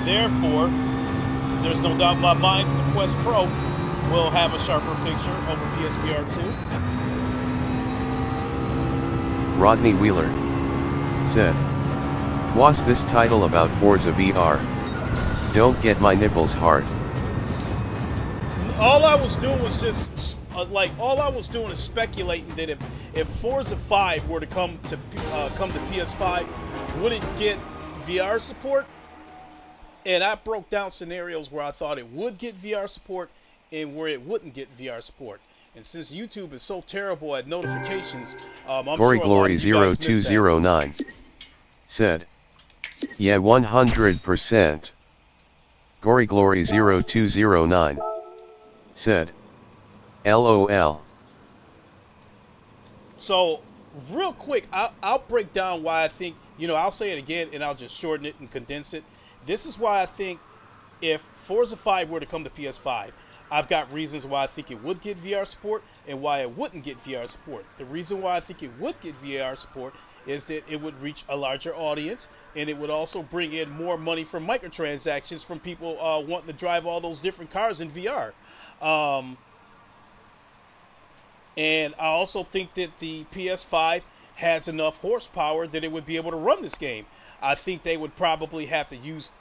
Therefore, there's no doubt in my mind that the Quest Pro will have a sharper picture over PSVR 2. Rodney Wheeler said, "What's this title about Forza VR? Don't get my nipples hard." All I was doing was just speculating that if Forza 5 were to come to PS5, would it get VR support? And I broke down scenarios where I thought it would get VR support and where it wouldn't get VR support. And since YouTube is so terrible at notifications, I'm sure Glory0209 said, "Yeah, 100%. Glory0209 said, "LOL." So real quick, I'll break down why I think, I'll say it again and I'll just shorten it and condense it. This is why I think if Forza 5 were to come to PS5, I've got reasons why I think it would get VR support and why it wouldn't get VR support. The reason why I think it would get VR support is that it would reach a larger audience, and it would also bring in more money from microtransactions from people wanting to drive all those different cars in VR. And I also think that the PS5 has enough horsepower that it would be able to run this game. I think they would probably have to use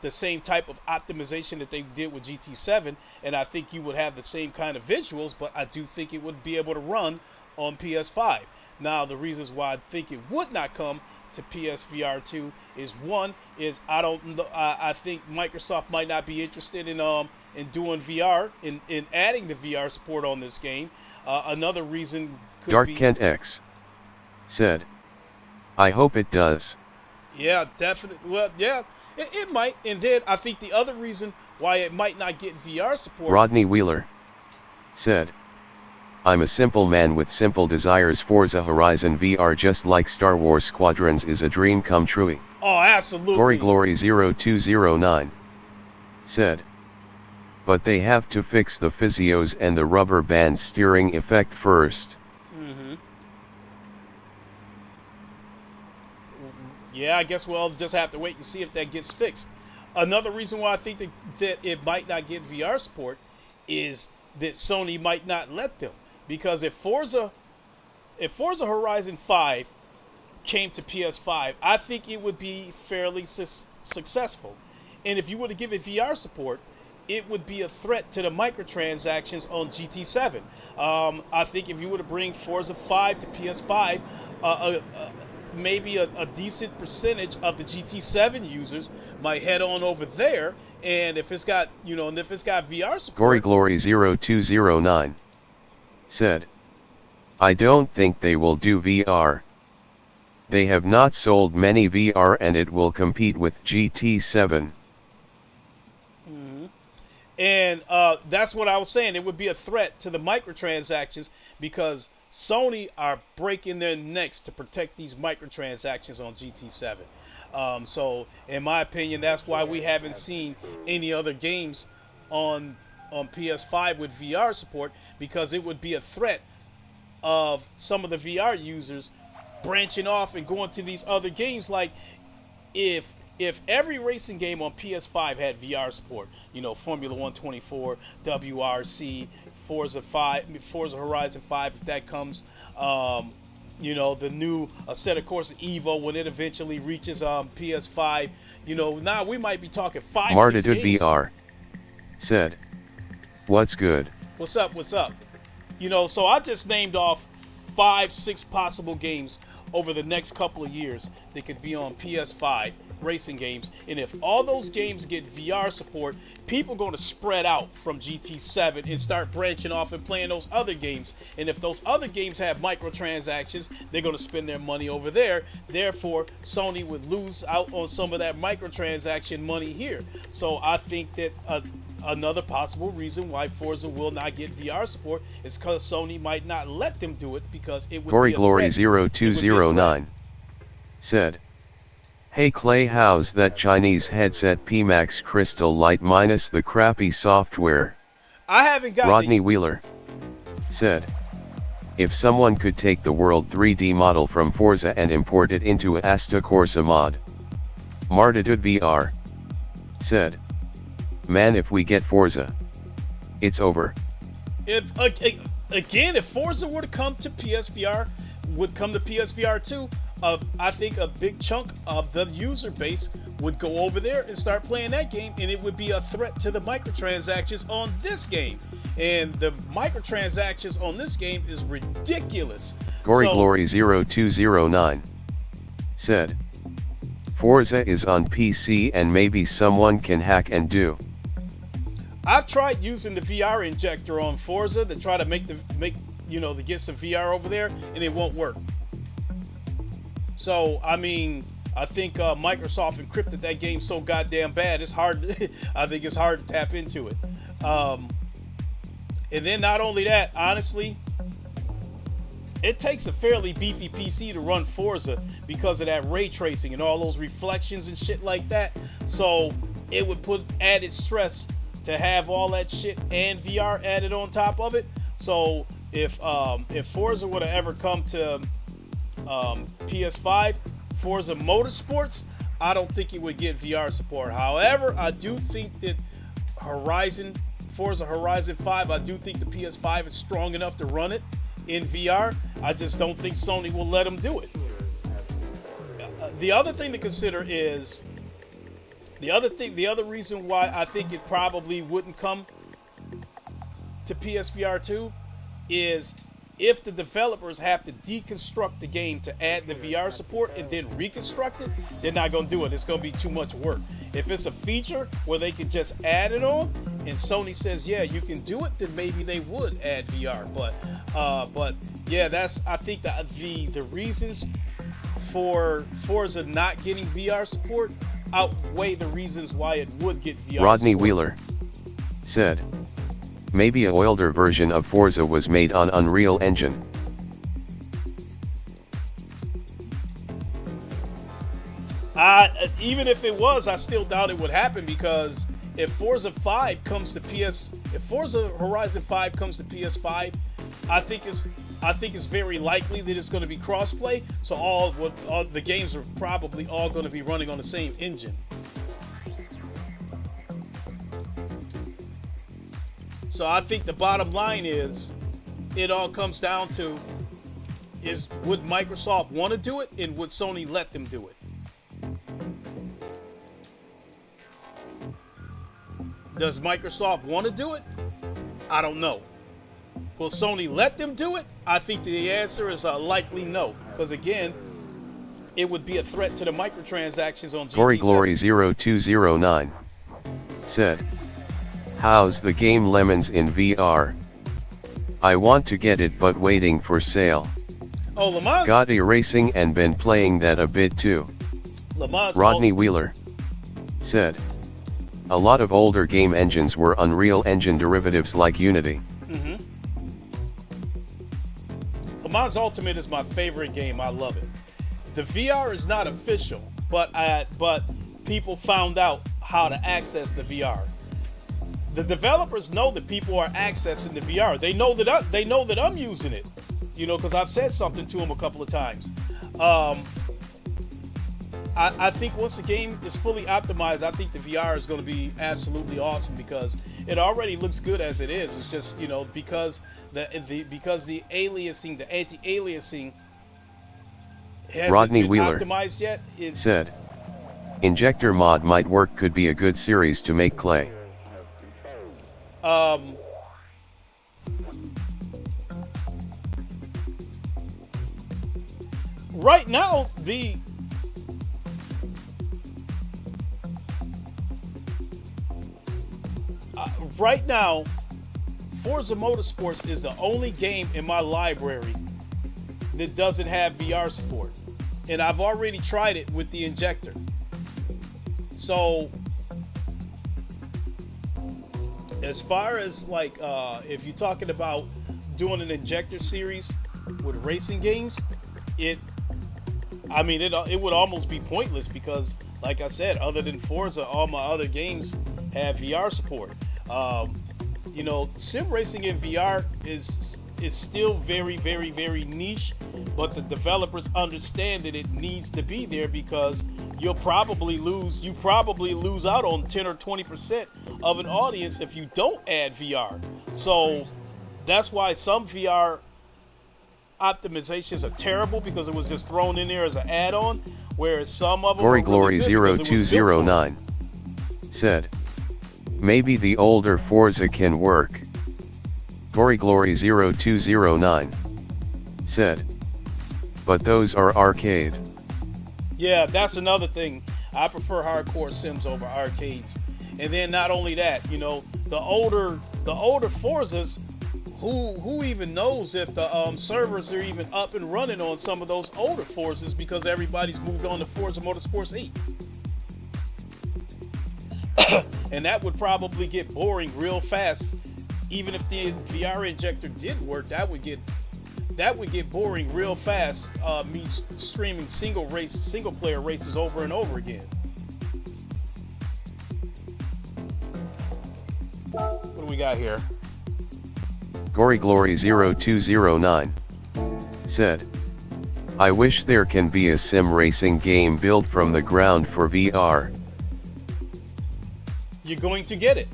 the same type of optimization that they did with GT7, and I think you would have the same kind of visuals, but I do think it would be able to run on PS5. Now, the reasons why I think it would not come to PSVR 2 is, one is I don't know, I think Microsoft might not be interested in doing VR, in adding the VR support on this game. Another reason could Dark be Kent X said, I hope it does. Yeah, definitely. Well, yeah, it might. And then I think the other reason why it might not get VR support. Rodney Wheeler said, I'm a simple man with simple desires. Forza Horizon VR, just like Star Wars Squadrons, is a dream come true. Oh, absolutely. Gory Glory 0209 said, but they have to fix the physios and the rubber band steering effect first. Yeah, I guess we'll just have to wait and see if that gets fixed. Another reason why I think that it might not get VR support is that Sony might not let them. Because if Forza Horizon 5 came to PS5, I think it would be fairly successful. And if you were to give it VR support, it would be a threat to the microtransactions on GT7. I think if you were to bring Forza 5 to PS5, maybe a decent percentage of the GT7 users might head on over there, and if it's got VR support. Gory Glory 0209 said, I don't think they will do VR. They have not sold many VR and it will compete with GT7. And that's what I was saying. It would be a threat to the microtransactions because Sony are breaking their necks to protect these microtransactions on GT7. So, in my opinion, that's why we haven't seen any other games on PS5 with VR support, because it would be a threat of some of the VR users branching off and going to these other games. Like, if every racing game on PS5 had VR support, Formula 124, WRC, Forza Horizon 5, if that comes, the new Assetto Corsa EVO when it eventually reaches PS5, now we might be talking 5, 6 games. VR said, what's good? What's up? So I just named off 5, 6 possible games over the next couple of years that could be on PS5 racing games, and if all those games get VR support, people are going to spread out from GT7 and start branching off and playing those other games. And if those other games have microtransactions, they're going to spend their money over there. Therefore, Sony would lose out on some of that microtransaction money here. So I think that another possible reason why Forza will not get VR support is because Sony might not let them do it, because it would Gory be a Glory threat. 0209 said, hey Clay, how's that Chinese headset PMax Crystal Light minus the crappy software? I haven't got Rodney Wheeler said, if someone could take the World 3D model from Forza and import it into Assetto Corsa mod. Martitude VR said, man, if we get Forza, it's over. If Forza were to come to PSVR, would come to PSVR 2, I think a big chunk of the user base would go over there and start playing that game, and it would be a threat to the microtransactions on this game. And the microtransactions on this game is ridiculous. Gory Glory 0209 said, Forza is on PC and maybe someone can hack and do. I've tried using the VR injector on Forza to try to to get some VR over there, and it won't work. So, I mean, I think Microsoft encrypted that game so goddamn bad, it's hard. I think it's hard to tap into it. And then not only that, honestly, it takes a fairly beefy PC to run Forza because of that ray tracing and all those reflections and shit like that. So it would put added stress to have all that shit and VR added on top of it. So if Forza would have ever come to PS5, Forza Motorsports, I don't think it would get VR support. However, I do think that Forza Horizon 5, I do think the PS5 is strong enough to run it in VR. I just don't think Sony will let them do it. The other thing to consider is the other reason why I think it probably wouldn't come to PSVR 2 is if the developers have to deconstruct the game to add the VR support and then reconstruct it, they're not going to do it. It's going to be too much work. If it's a feature where they can just add it on and Sony says, yeah, you can do it, then maybe they would add VR. But yeah, I think the reasons for Forza not getting VR support outweigh the reasons why it would get VR Rodney support. Wheeler said, maybe a older version of Forza was made on Unreal Engine. Even if it was, I still doubt it would happen, because if Forza Horizon 5 comes to PS5, I think it's very likely that it's going to be crossplay. So all the games are probably all going to be running on the same engine. So I think the bottom line is, it all comes down to would Microsoft want to do it, and would Sony let them do it? Does Microsoft want to do it? I don't know. Will Sony let them do it? I think the answer is a likely no, because again, it would be a threat to the microtransactions on GT7. GoryGlory0209 said, how's the game Lemons in VR? I want to get it but waiting for sale. Oh, Le Mans? Got erasing and been playing that a bit too. Le Mans. Rodney Wheeler said, a lot of older game engines were Unreal Engine derivatives like Unity. Le Mans Ultimate is my favorite game. I love it. The VR is not official, but people found out how to access the VR. The developers know that people are accessing the VR. They know that I'm using it, because I've said something to them a couple of times. I think once the game is fully optimized, I think the VR is going to be absolutely awesome, because it already looks good as it is. It's just because the aliasing, the anti-aliasing hasn't Rodney been Wheeler optimized yet. Said, injector mod might work, could be a good series to make Clay. Right now, Forza Motorsports is the only game in my library that doesn't have VR support, and I've already tried it with the injector. So as far as if you're talking about doing an injector series with racing games, it would almost be pointless, because like I said, other than Forza, all my other games have VR support. Sim racing in VR is still very, very, very niche, but the developers understand that it needs to be there, because you probably lose out on 10 or 20% of an audience if you don't add VR. So that's why some VR optimizations are terrible, because it was just thrown in there as an add-on, whereas some of them GoryGlory0209 said, maybe the older Forza can work. GoryGlory0209 said, but those are arcade. Yeah, that's another thing. I prefer hardcore sims over arcades. And then not only that, the older Forzas, who even knows if the servers are even up and running on some of those older Forzas, because everybody's moved on to Forza Motorsports 8. And that would probably get boring real fast. Even if the VR injector did work, that would that would get boring real fast. Me streaming single player races over and over again. What do we got here? Gory Glory 0209 said, I wish there can be a sim racing game built from the ground for VR. You're going to get it.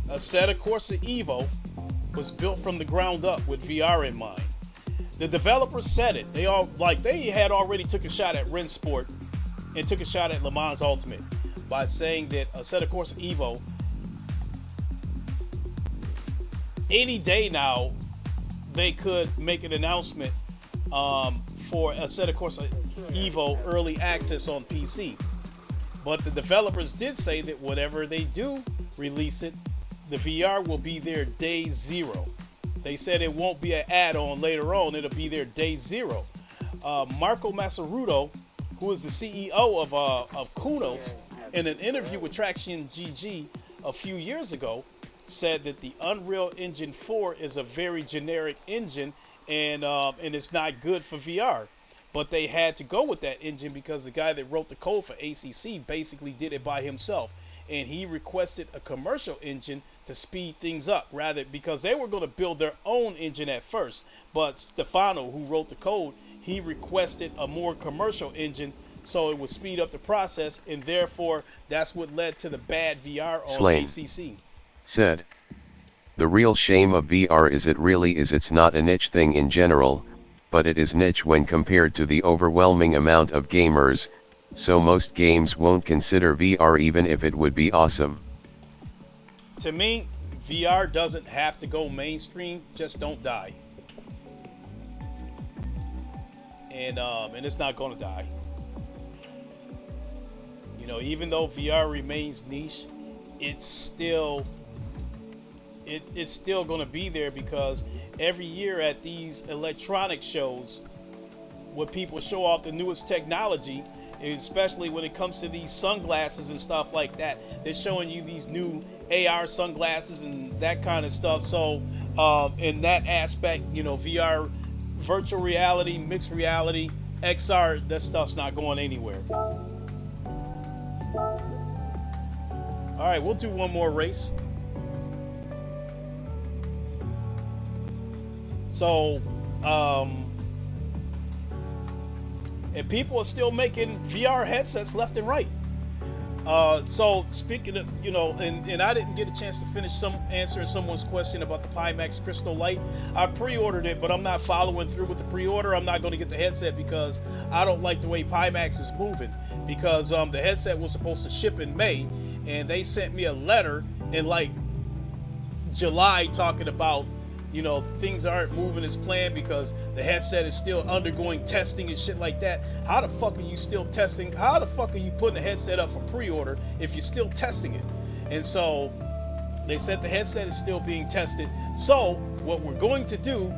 Assetto Corsa EVO was built from the ground up with VR in mind. The developers said it. They had already took a shot at Rensport and took a shot at Le Mans Ultimate by saying that Assetto Corsa EVO, any day now, they could make an announcement for Assetto Corsa EVO early access on PC. But the developers did say that whatever they do release it, the VR will be there day zero. They said it won't be an add-on later on, it'll be there day zero. Marco Massaruto, who is the CEO of Kunos, in an interview with Traction GG a few years ago, said that the Unreal Engine 4 is a very generic engine and it's not good for VR. But they had to go with that engine because the guy that wrote the code for ACC basically did it by himself. And he requested a commercial engine to speed things up, rather, because they were going to build their own engine at first. But Stefano, who wrote the code, he requested a more commercial engine so it would speed up the process, and therefore that's what led to the bad VR on Slane ACC. Said, the real shame of VR is it's not a niche thing in general, but it is niche when compared to the overwhelming amount of gamers, so most games won't consider VR even if it would be awesome. To me, VR doesn't have to go mainstream, just don't die. And it's not going to die. You know, even though VR remains niche, it's still going to be there, because every year at these electronic shows, where people show off the newest technology, especially when it comes to these sunglasses and stuff like that, they're showing you these new AR sunglasses and that kind of stuff. So in that aspect, you know, VR, virtual reality, mixed reality, XR, that stuff's not going anywhere. All right, we'll do one more race. So, and people are still making VR headsets left and right. So speaking of, you know, and I didn't get a chance to finish answering someone's question about the Pimax Crystal Light. I pre-ordered it, but I'm not following through with the pre-order. I'm not going to get the headset because I don't like the way Pimax is moving, because the headset was supposed to ship in May, and they sent me a letter in like July talking about, you know, things aren't moving as planned because the headset is still undergoing testing and shit like that. How the fuck are you still testing? How the fuck are you putting a headset up for pre-order if you're still testing it? And so they said the headset is still being tested. So what we're going to do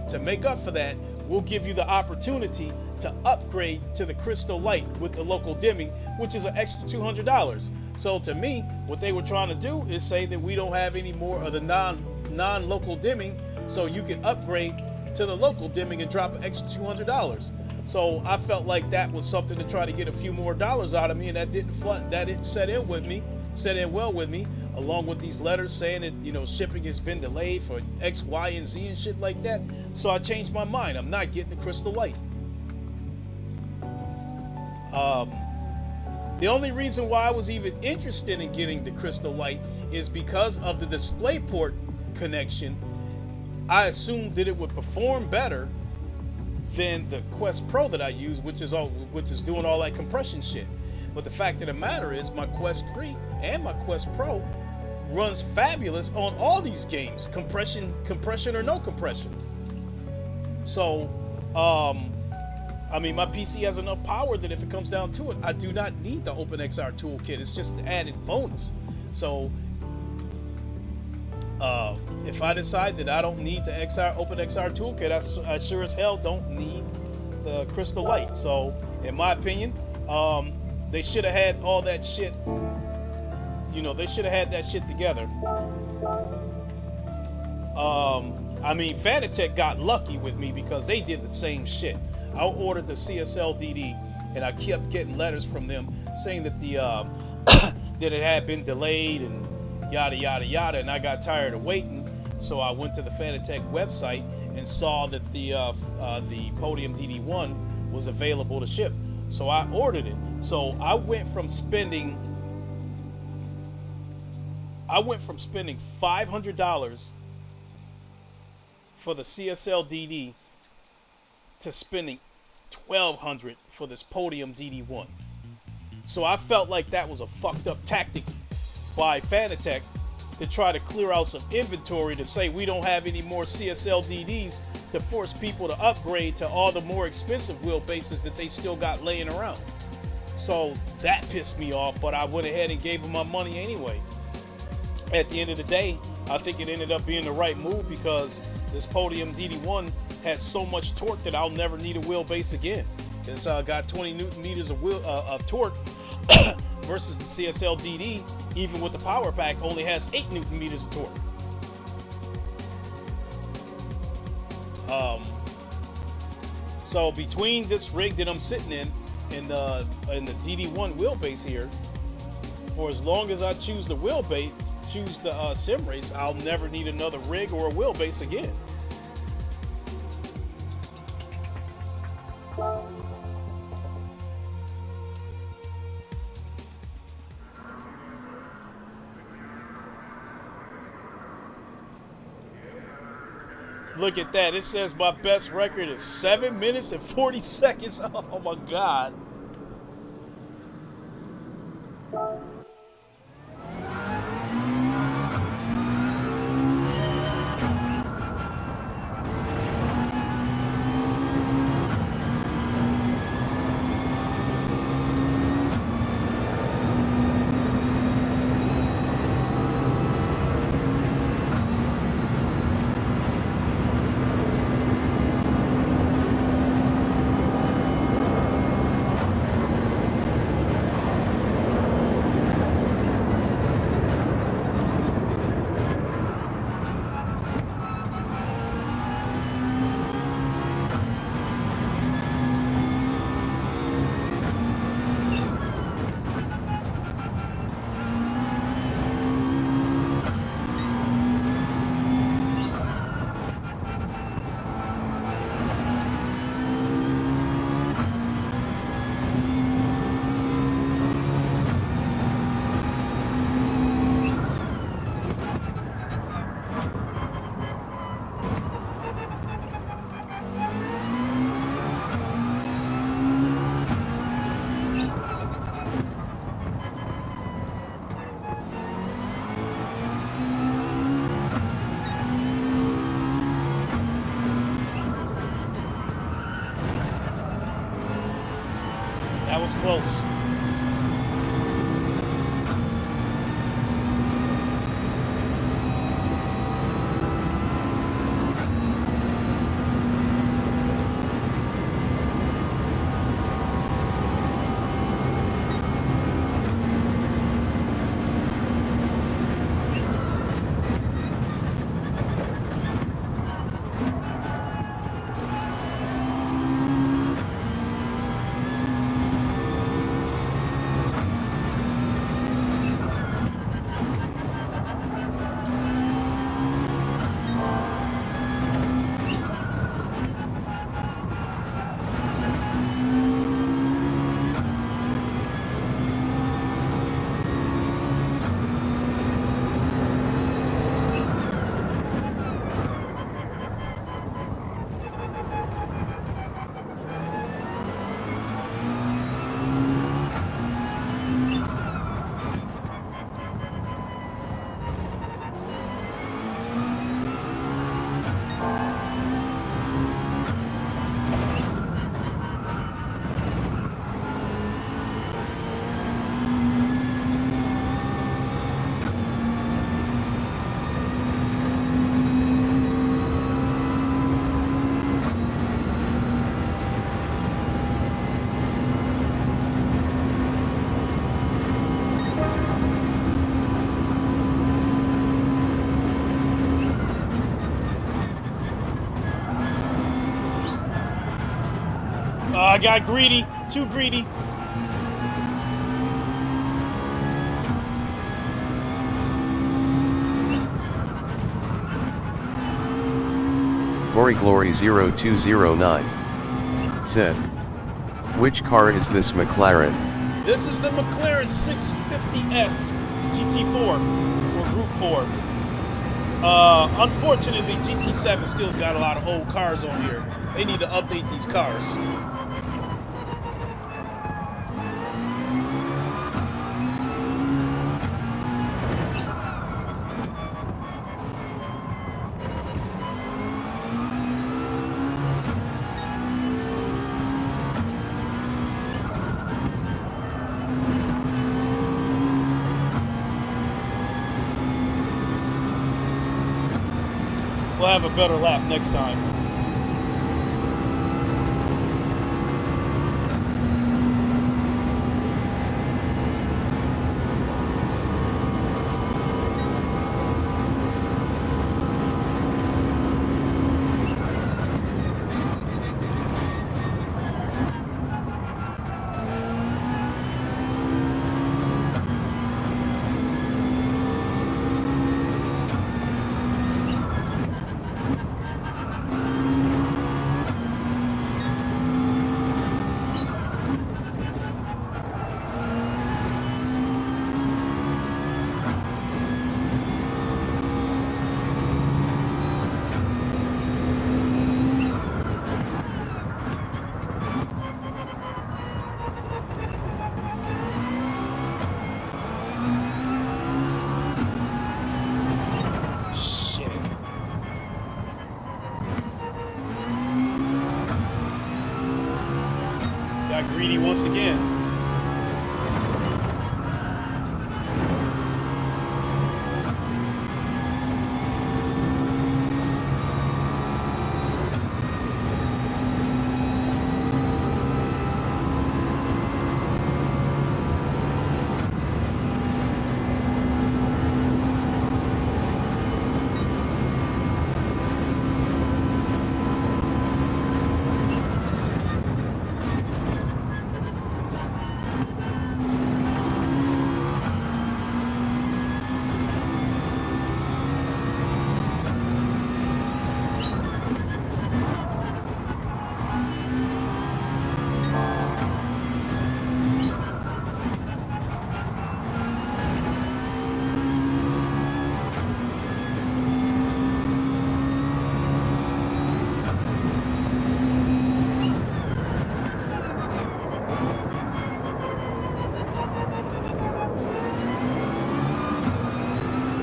to make up for that, we'll give you the opportunity to upgrade to the Crystal Light with the local dimming, which is an extra $200. So to me, what they were trying to do is say that we don't have any more of the non-local dimming, so you can upgrade to the local dimming and drop an extra $200. So I felt like that was something to try to get a few more dollars out of me, and that didn't set in well with me, along with these letters saying that, you know, shipping has been delayed for X, Y, and Z and shit like that. So I changed my mind. I'm not getting the Crystal Light. The only reason why I was even interested in getting the Crystal Light is because of the DisplayPort connection. I assumed that it would perform better than the Quest Pro that I use, which is doing all that compression shit. But the fact of the matter is, my Quest 3 and my Quest Pro runs fabulous on all these games, compression or no compression. So I mean, my PC has enough power that if it comes down to it, I do not need the OpenXR toolkit. It's just an added bonus. So if I decide that I don't need the OpenXR toolkit, I sure as hell don't need the Crystal Light. So in my opinion, they should have had all that shit, you know, they should have had that shit together. I mean, Fanatec got lucky with me because they did the same shit. I ordered the CSL DD, and I kept getting letters from them saying that the that it had been delayed and yada yada yada, and I got tired of waiting, so I went to the Fanatec website and saw that the Podium DD1 was available to ship, so I ordered it. So I went from spending $500 for the CSL DD to spending $1,200 for this Podium DD1. So I felt like that was a fucked up tactic by Fanatec to try to clear out some inventory, to say we don't have any more CSL DDs, to force people to upgrade to all the more expensive wheelbases that they still got laying around. So that pissed me off, but I went ahead and gave them my money anyway. At the end of the day, I think it ended up being the right move, because this Podium DD1 has so much torque that I'll never need a wheelbase again. It's got 20 Newton meters of torque versus the CSL DD, even with the power pack, only has 8 Newton meters of torque. So between this rig that I'm sitting in and the DD1 wheelbase here, for as long as I choose the wheelbase, choose the sim race, I'll never need another rig or a wheelbase again. Look at that. It says my best record is 7 minutes and 40 seconds. Oh my God. That was close. I got greedy, too greedy. Glory0209 said, which car is this McLaren? This is the McLaren 650S GT4 or Group 4. Unfortunately, GT7 still's got a lot of old cars on here. They need to update these cars. We'll have a better lap next time. Greedy once again.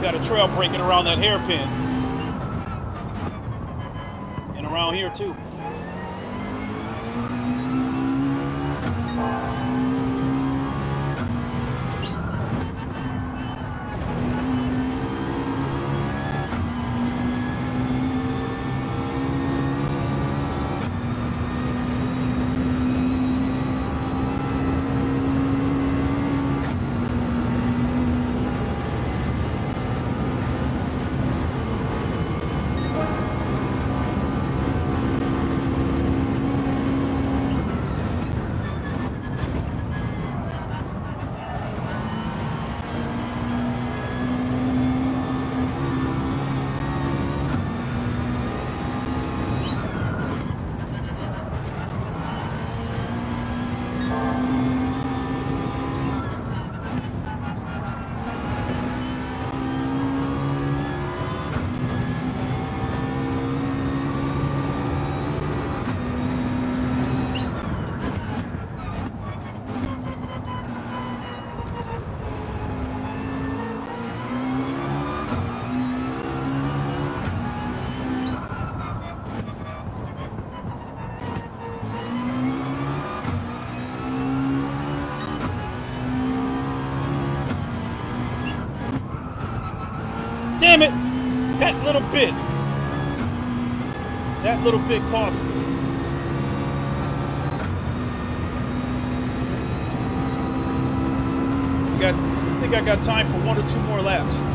Got a trail breaking around that hairpin. And around here too. Damn it! That little bit cost me. I think I got time for 1 or 2 more laps.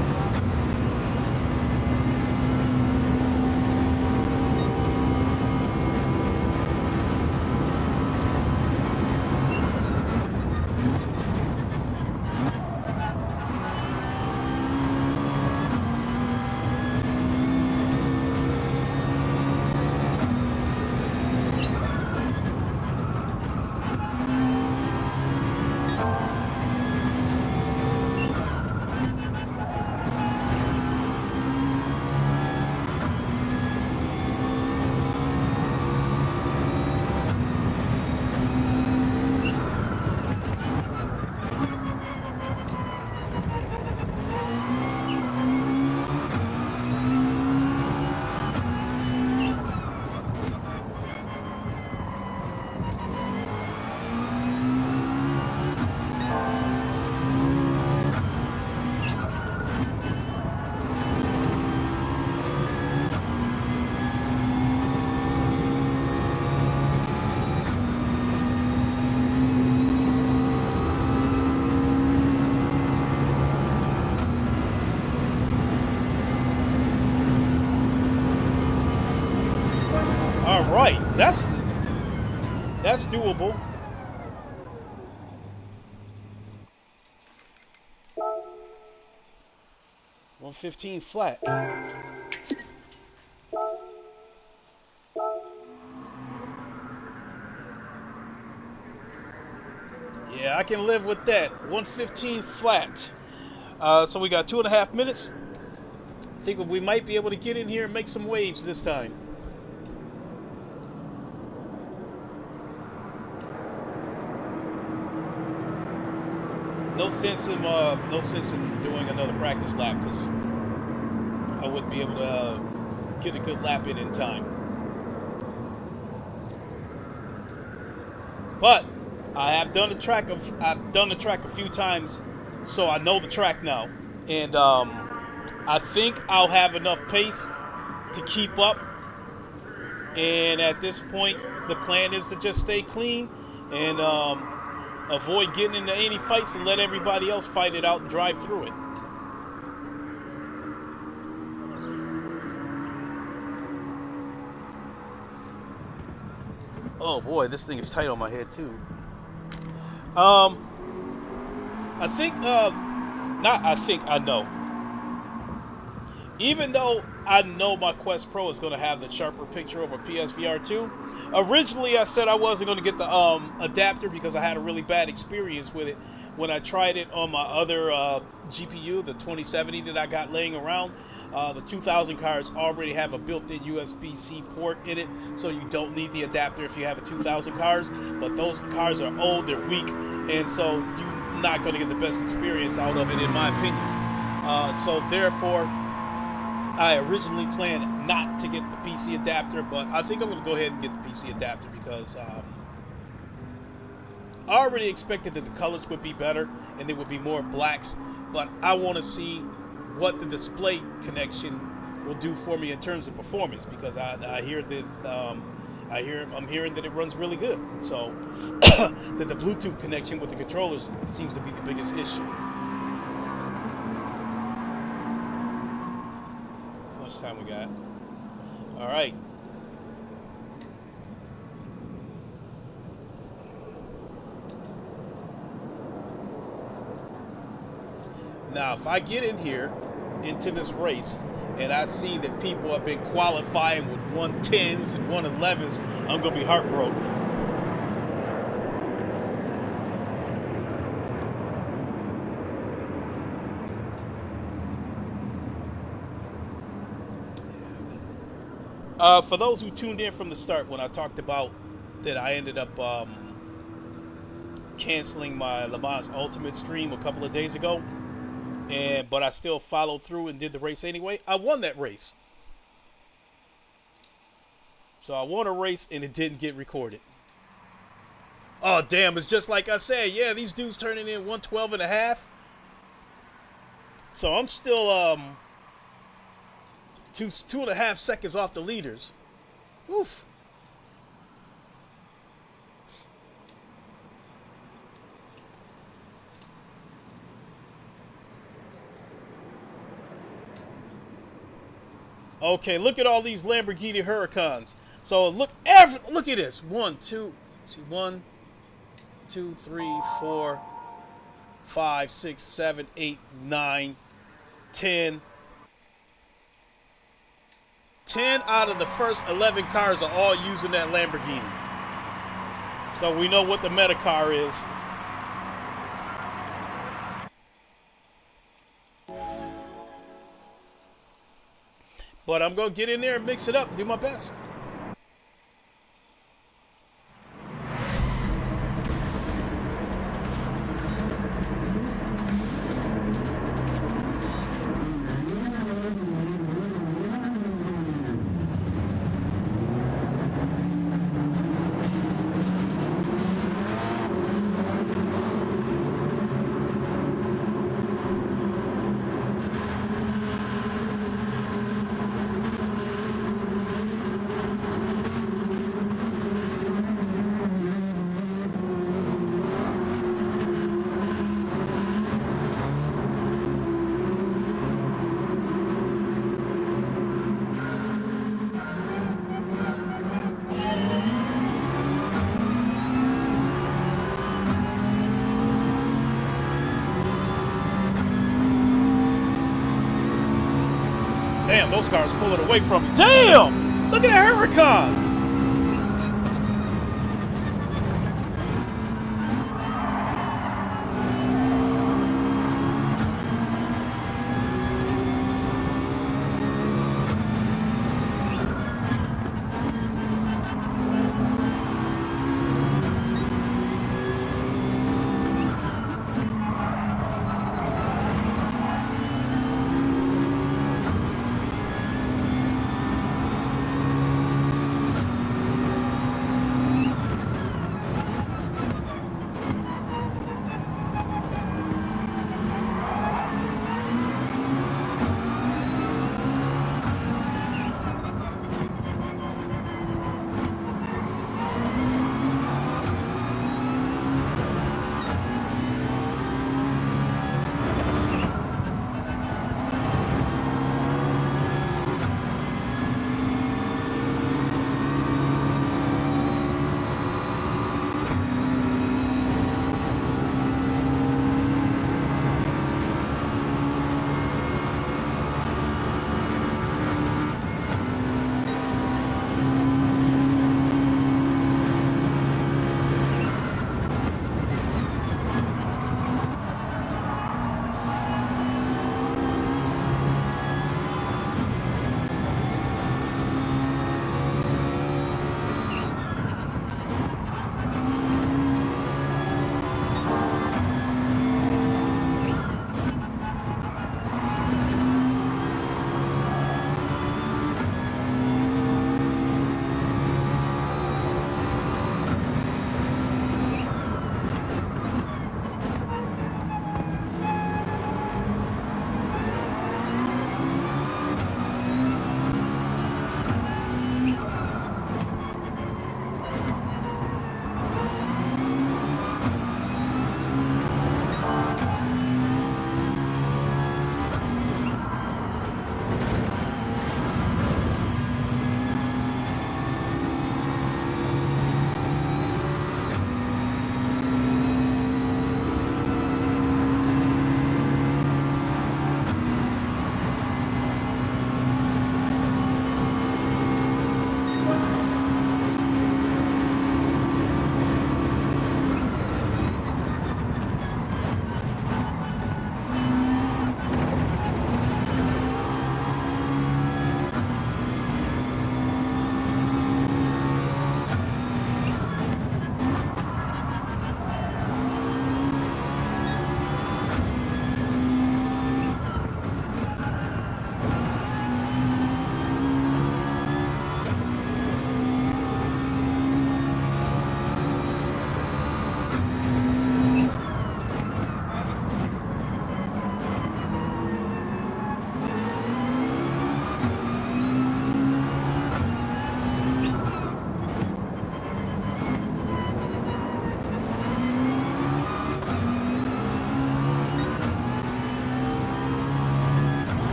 All right, that's doable. $115 flat. Yeah, I can live with that. 115 flat. So we got 2.5 minutes. I think we might be able to get in here and make some waves this time. No sense in doing another practice lap because I wouldn't be able to get a good lap in time. But I've done the track a few times, so I know the track now, and I think I'll have enough pace to keep up. And at this point, the plan is to just stay clean and avoid getting into any fights and let everybody else fight it out and drive through it. Oh boy, this thing is tight on my head too. I know. Even though I know my Quest Pro is going to have the sharper picture over PSVR 2, originally I said I wasn't going to get the adapter because I had a really bad experience with it when I tried it on my other GPU, the 2070 that I got laying around. The 2000 cards already have a built-in USB-C port in it, so you don't need the adapter if you have a 2000 cards. But those cards are old, they're weak, and so you're not going to get the best experience out of it, in my opinion. So therefore, I originally planned not to get the PC adapter, but I think I'm going to go ahead and get the PC adapter because I already expected that the colors would be better and there would be more blacks, but I want to see what the display connection will do for me in terms of performance, because I hear that I'm hearing that it runs really good. So that the Bluetooth connection with the controllers seems to be the biggest issue. How much time we got? All right. Now, if I get in here into this race and I see that people have been qualifying with 110s and 111s, I'm going to be heartbroken. For those who tuned in from the start when I talked about that I ended up canceling my Le Mans Ultimate stream a couple of days ago, but I still followed through and did the race anyway, I won that race. So I won a race and it didn't get recorded. Oh damn, it's just like I said. Yeah, these dudes turning in 112.5. So I'm still 2.5 seconds off the leaders. Oof. Okay, look at all these Lamborghini Huracans. So look at this. 1, 2, see 1, 2, 3, 4, 5, 6, 7, 8, 9, 10. 10 out of the first 11 cars are all using that Lamborghini. So we know what the meta car is. But I'm going to get in there and mix it up, do my best. car is pulling away from me. Damn! Look at that Huracan!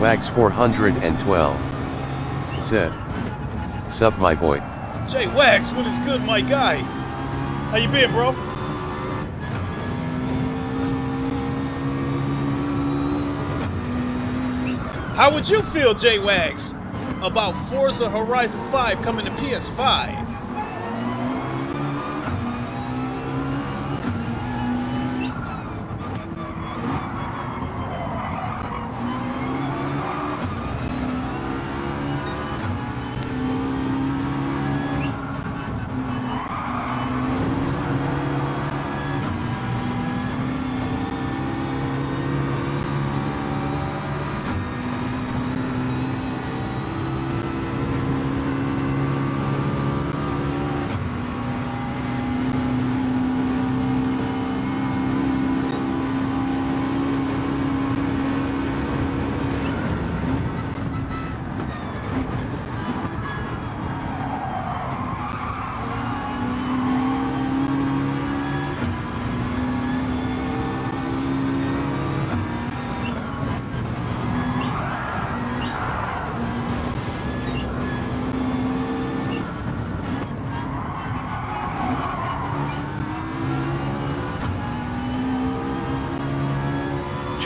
Wags 412 said, "Sup my boy." Jay Wax, what is good, my guy? How you been, bro? How would you feel, Jay Wags, about Forza Horizon 5 coming to PS5?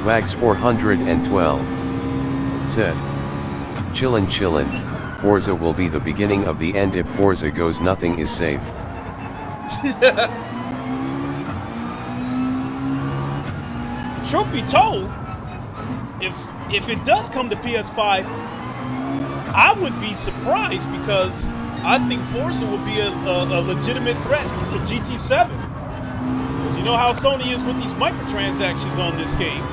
Schwags 412 said, "Chillin' chillin', Forza will be the beginning of the end. If Forza goes, nothing is safe." Truth be told, if it does come to PS5, I would be surprised, because I think Forza would be a legitimate threat to GT7. Because you know how Sony is with these microtransactions on this game.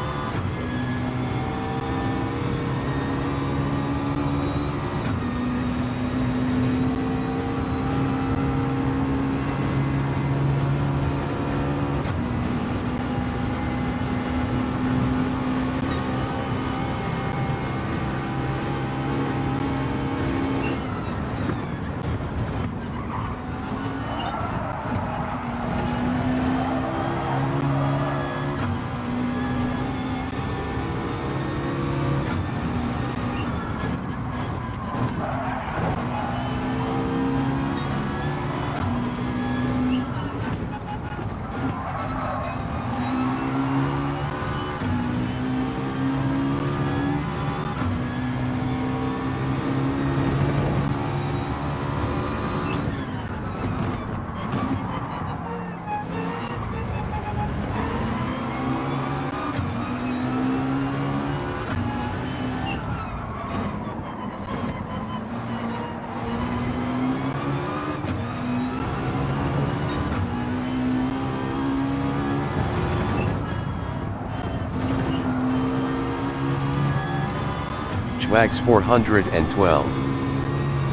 Schwags 412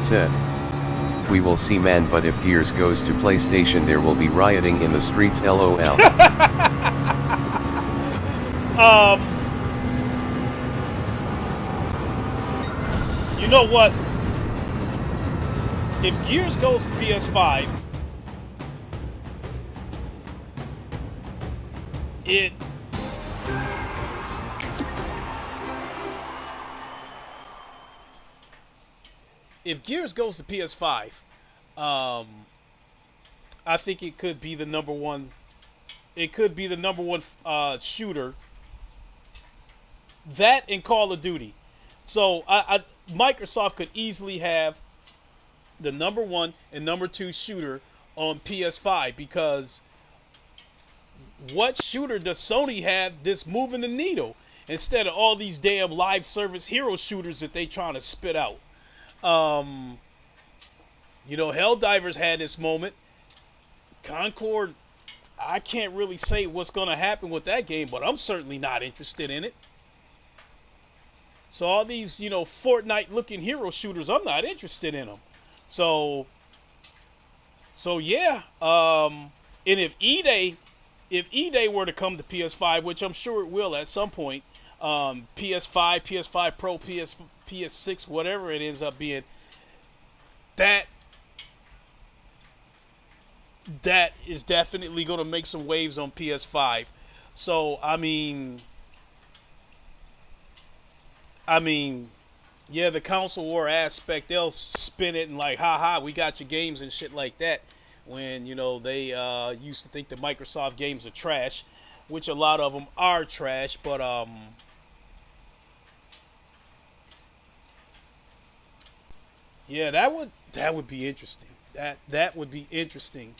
said, "We will see, man, but if Gears goes to PlayStation, there will be rioting in the streets, lol." You know what? If Gears goes to PS5, if Gears goes to PS5, I think it could be the number one. It could be the number one shooter. That and Call of Duty. So Microsoft could easily have the number one and number two shooter on PS5, because what shooter does Sony have that's moving the needle instead of all these damn live service hero shooters that they trying to spit out? You know, Helldivers had this moment. Concord, I can't really say what's going to happen with that game, but I'm certainly not interested in it. So all these, you know, Fortnite-looking hero shooters, I'm not interested in them. So yeah. And if E-Day were to come to PS5, which I'm sure it will at some point, PS5, PS5 Pro, PS6, whatever it ends up being, that is definitely going to make some waves on PS5. So I mean, yeah, the console war aspect, they'll spin it and like, haha, we got your games and shit like that. When, you know, they used to think that Microsoft games are trash, which a lot of them are trash, but yeah, that would be interesting. That would be interesting.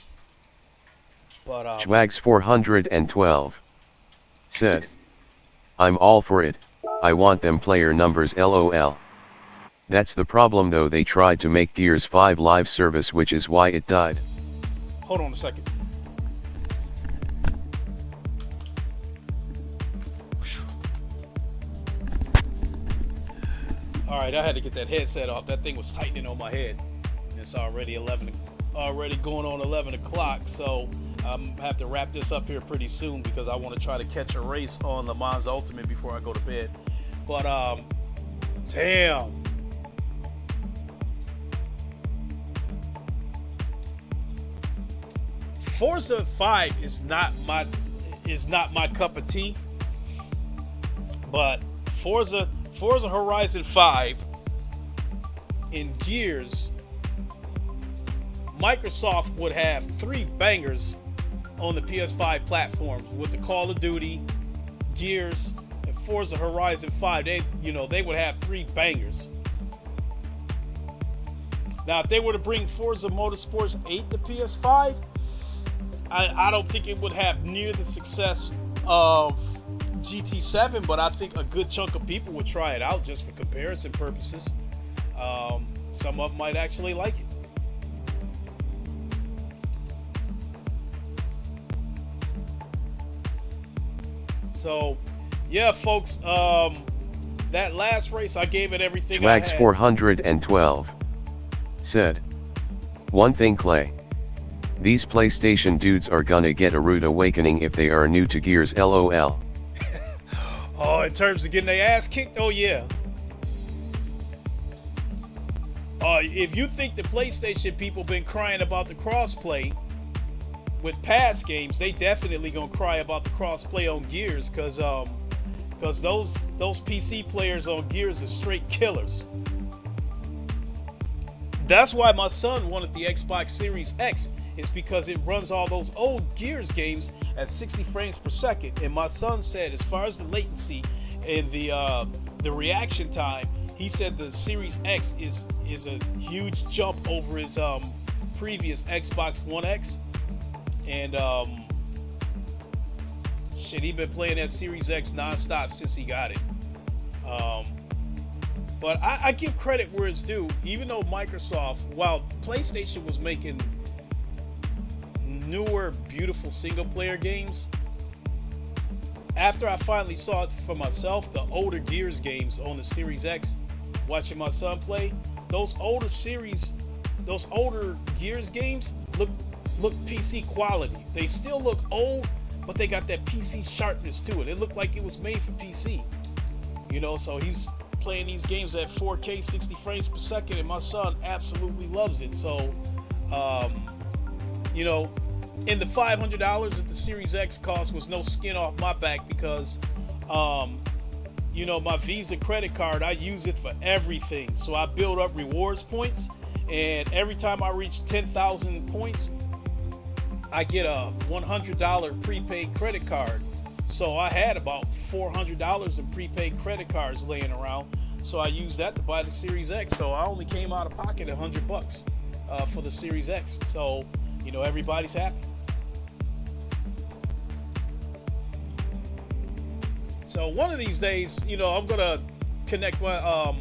But Schwags 412 said, "I'm all for it. I want them player numbers, lol." That's the problem though, they tried to make Gears 5 live service, which is why it died. Hold on a second. Alright, I had to get that headset off. That thing was tightening on my head. It's already going on 11 o'clock, so I'm have to wrap this up here pretty soon, because I want to try to catch a race on Le Mans Ultimate before I go to bed. But damn. Forza 5 is not my cup of tea, but Forza Horizon 5 and Gears, Microsoft would have 3 bangers on the PS5 platform with the Call of Duty, Gears, and Forza Horizon 5, they would have 3 bangers. Now, if they were to bring Forza Motorsports 8 to PS5, I don't think it would have near the success of GT7, but I think a good chunk of people would try it out just for comparison purposes. Some of them might actually like it. So, yeah, folks, that last race, I gave it everything I had. Schwags 412 said, "One thing, Clay. These PlayStation dudes are gonna get a rude awakening if they are new to Gears, LOL." Oh, in terms of getting their ass kicked? Oh, yeah. If you think the PlayStation people been crying about the crossplay with past games, they definitely gonna cry about the crossplay on Gears, because those PC players on Gears are straight killers. That's why my son wanted the Xbox Series X, is because it runs all those old Gears games at 60 frames per second. And my son said, as far as the latency and the reaction time, he said the Series X is a huge jump over his previous Xbox One X. And shit, he been playing that Series X nonstop since he got it. But I give credit where it's due. Even though Microsoft, while PlayStation was making newer, beautiful single-player games, after I finally saw it for myself, the older Gears games on the Series X, watching my son play, those older Gears games look PC quality. They still look old, but they got that PC sharpness to it. It looked like it was made for PC. So he's playing these games at 4K 60 frames per second, and my son absolutely loves it. So in the $500 that the Series X cost was no skin off my back, because my Visa credit card, I use it for everything. So I build up rewards points, and every time I reach 10,000 points, I get a $100 prepaid credit card. So I had about $400 in prepaid credit cards laying around. So I used that to buy the Series X. So I only came out of pocket $100 for the Series X. So, everybody's happy. So one of these days, I'm gonna connect my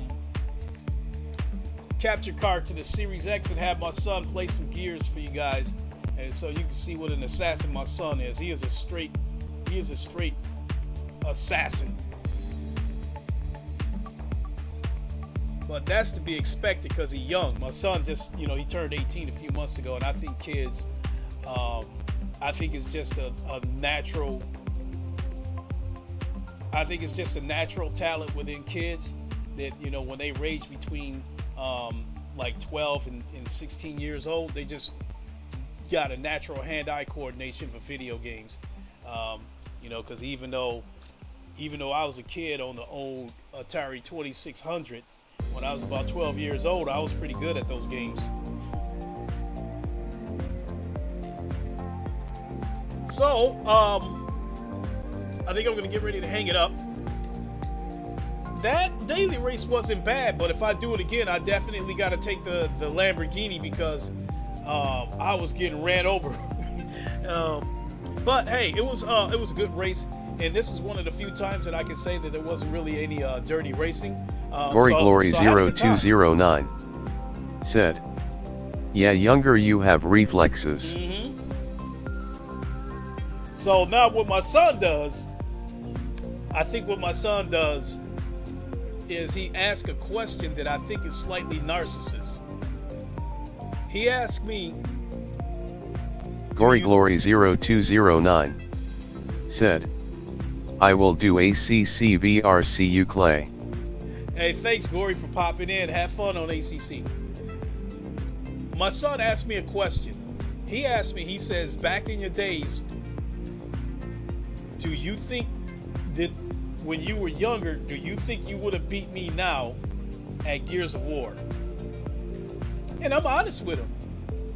capture card to the Series X and have my son play some Gears for you guys, and so you can see what an assassin my son is. He is a straight assassin. But that's to be expected because he's young. My son just, he turned 18 a few months ago, and I think kids, I think it's just a natural. I think it's just a natural talent within kids that, when they range between like 12 and 16 years old, they just got a natural hand-eye coordination for video games. Because even though I was a kid on the old Atari 2600, when I was about 12 years old, I was pretty good at those games. So, I think I'm going to get ready to hang it up. That daily race wasn't bad, but if I do it again, I definitely got to take the Lamborghini, because I was getting ran over. But hey, it was a good race, and this is one of the few times that I can say that there wasn't really any dirty racing. Glory 0209 said, "Yeah, younger you have reflexes." So now what my son does, I think what my son does is he asks a question that I think is slightly narcissist. He asked me, Glory 0209 said, "I will do ACC VR, see you, Clay." Hey, thanks, Gory, for popping in. Have fun on ACC. My son asked me a question. He asked me, he says, back in your days, do you think that when you were younger, do you think you would have beat me now at Gears of War? And I'm honest with him.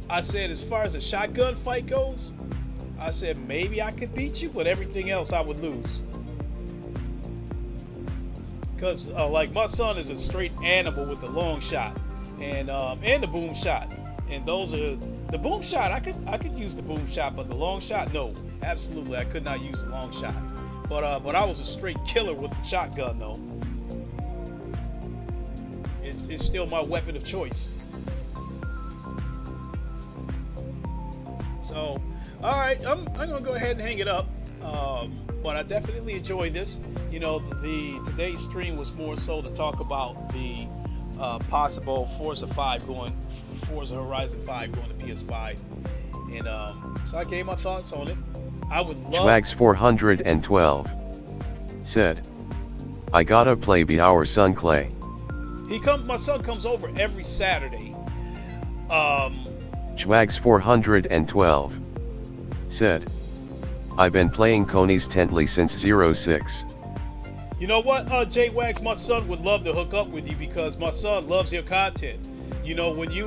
I said, as far as a shotgun fight goes, I said, maybe I could beat you, but everything else I would lose. because like my son is a straight animal with the long shot and the boom shot, and those are the boom shot. I could use the boom shot, but the long shot, no, absolutely I could not use the long shot. But I was a straight killer with the shotgun though. It's still my weapon of choice. So, all right, I'm gonna go ahead and hang it up. But I definitely enjoyed this. You know, today's stream was more so to talk about the possible Forza Horizon 5 going to PS5, and so I gave my thoughts on it. I would love. Schwags 412 said, "I gotta play be our son Clay." My son comes over every Saturday. Schwags 412 said, "I've been playing Coney's Tently since 06. You know what, J-Wags, my son would love to hook up with you because my son loves your content. You know, when you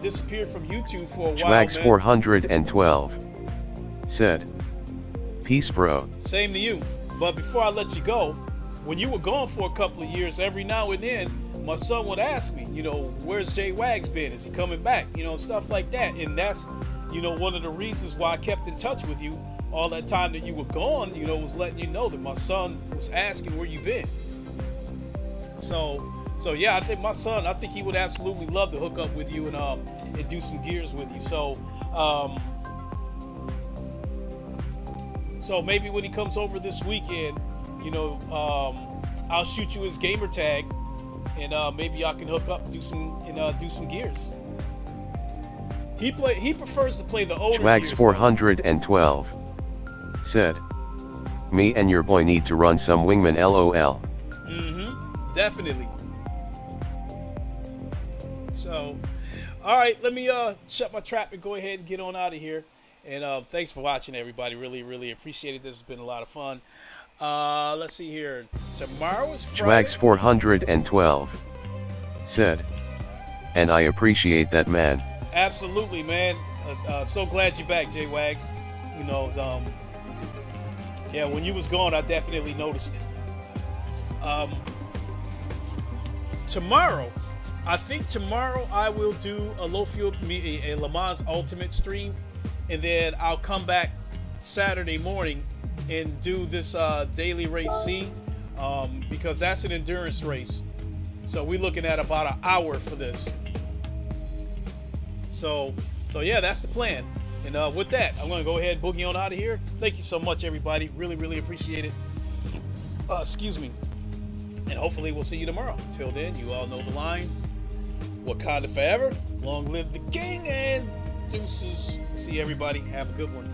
disappeared from YouTube for a while, Schwags man. 412 said, "Peace, bro." Same to you. But before I let you go, when you were gone for a couple of years, every now and then, my son would ask me, you know, where's J-Wags been? Is he coming back? You know, stuff like that. And that's, you know, one of the reasons why I kept in touch with you all that time that you were gone, you know, was letting you know that my son was asking where you been. So yeah, I think my son, I think he would absolutely love to hook up with you and do some gears with you. So maybe when he comes over this weekend, you know, I'll shoot you his gamer tag, and maybe y'all can hook up, do some gears. He prefers to play the older Schwags gears. 412 said, "Me and your boy need to run some wingman LOL." Definitely. So, all right, let me shut my trap and go ahead and get on out of here. And thanks for watching, everybody. Really, really appreciate it. This has been a lot of fun. Let's see here. Tomorrow is Friday. Schwags 412 said, "And I appreciate that, man." Absolutely, man. So glad you're back, J-Wags. You know, yeah, when you was gone, I definitely noticed it. Tomorrow, I think tomorrow I will do a low fuel, a Le Mans Ultimate stream, and then I'll come back Saturday morning and do this daily race C, because that's an endurance race. So we're looking at about an hour for this. So yeah, that's the plan. And with that, I'm going to go ahead and boogie on out of here. Thank you so much, everybody. Really, really appreciate it. Excuse me. And hopefully we'll see you tomorrow. Until then, you all know the line. Wakanda forever. Long live the king, and deuces. See everybody. Have a good one.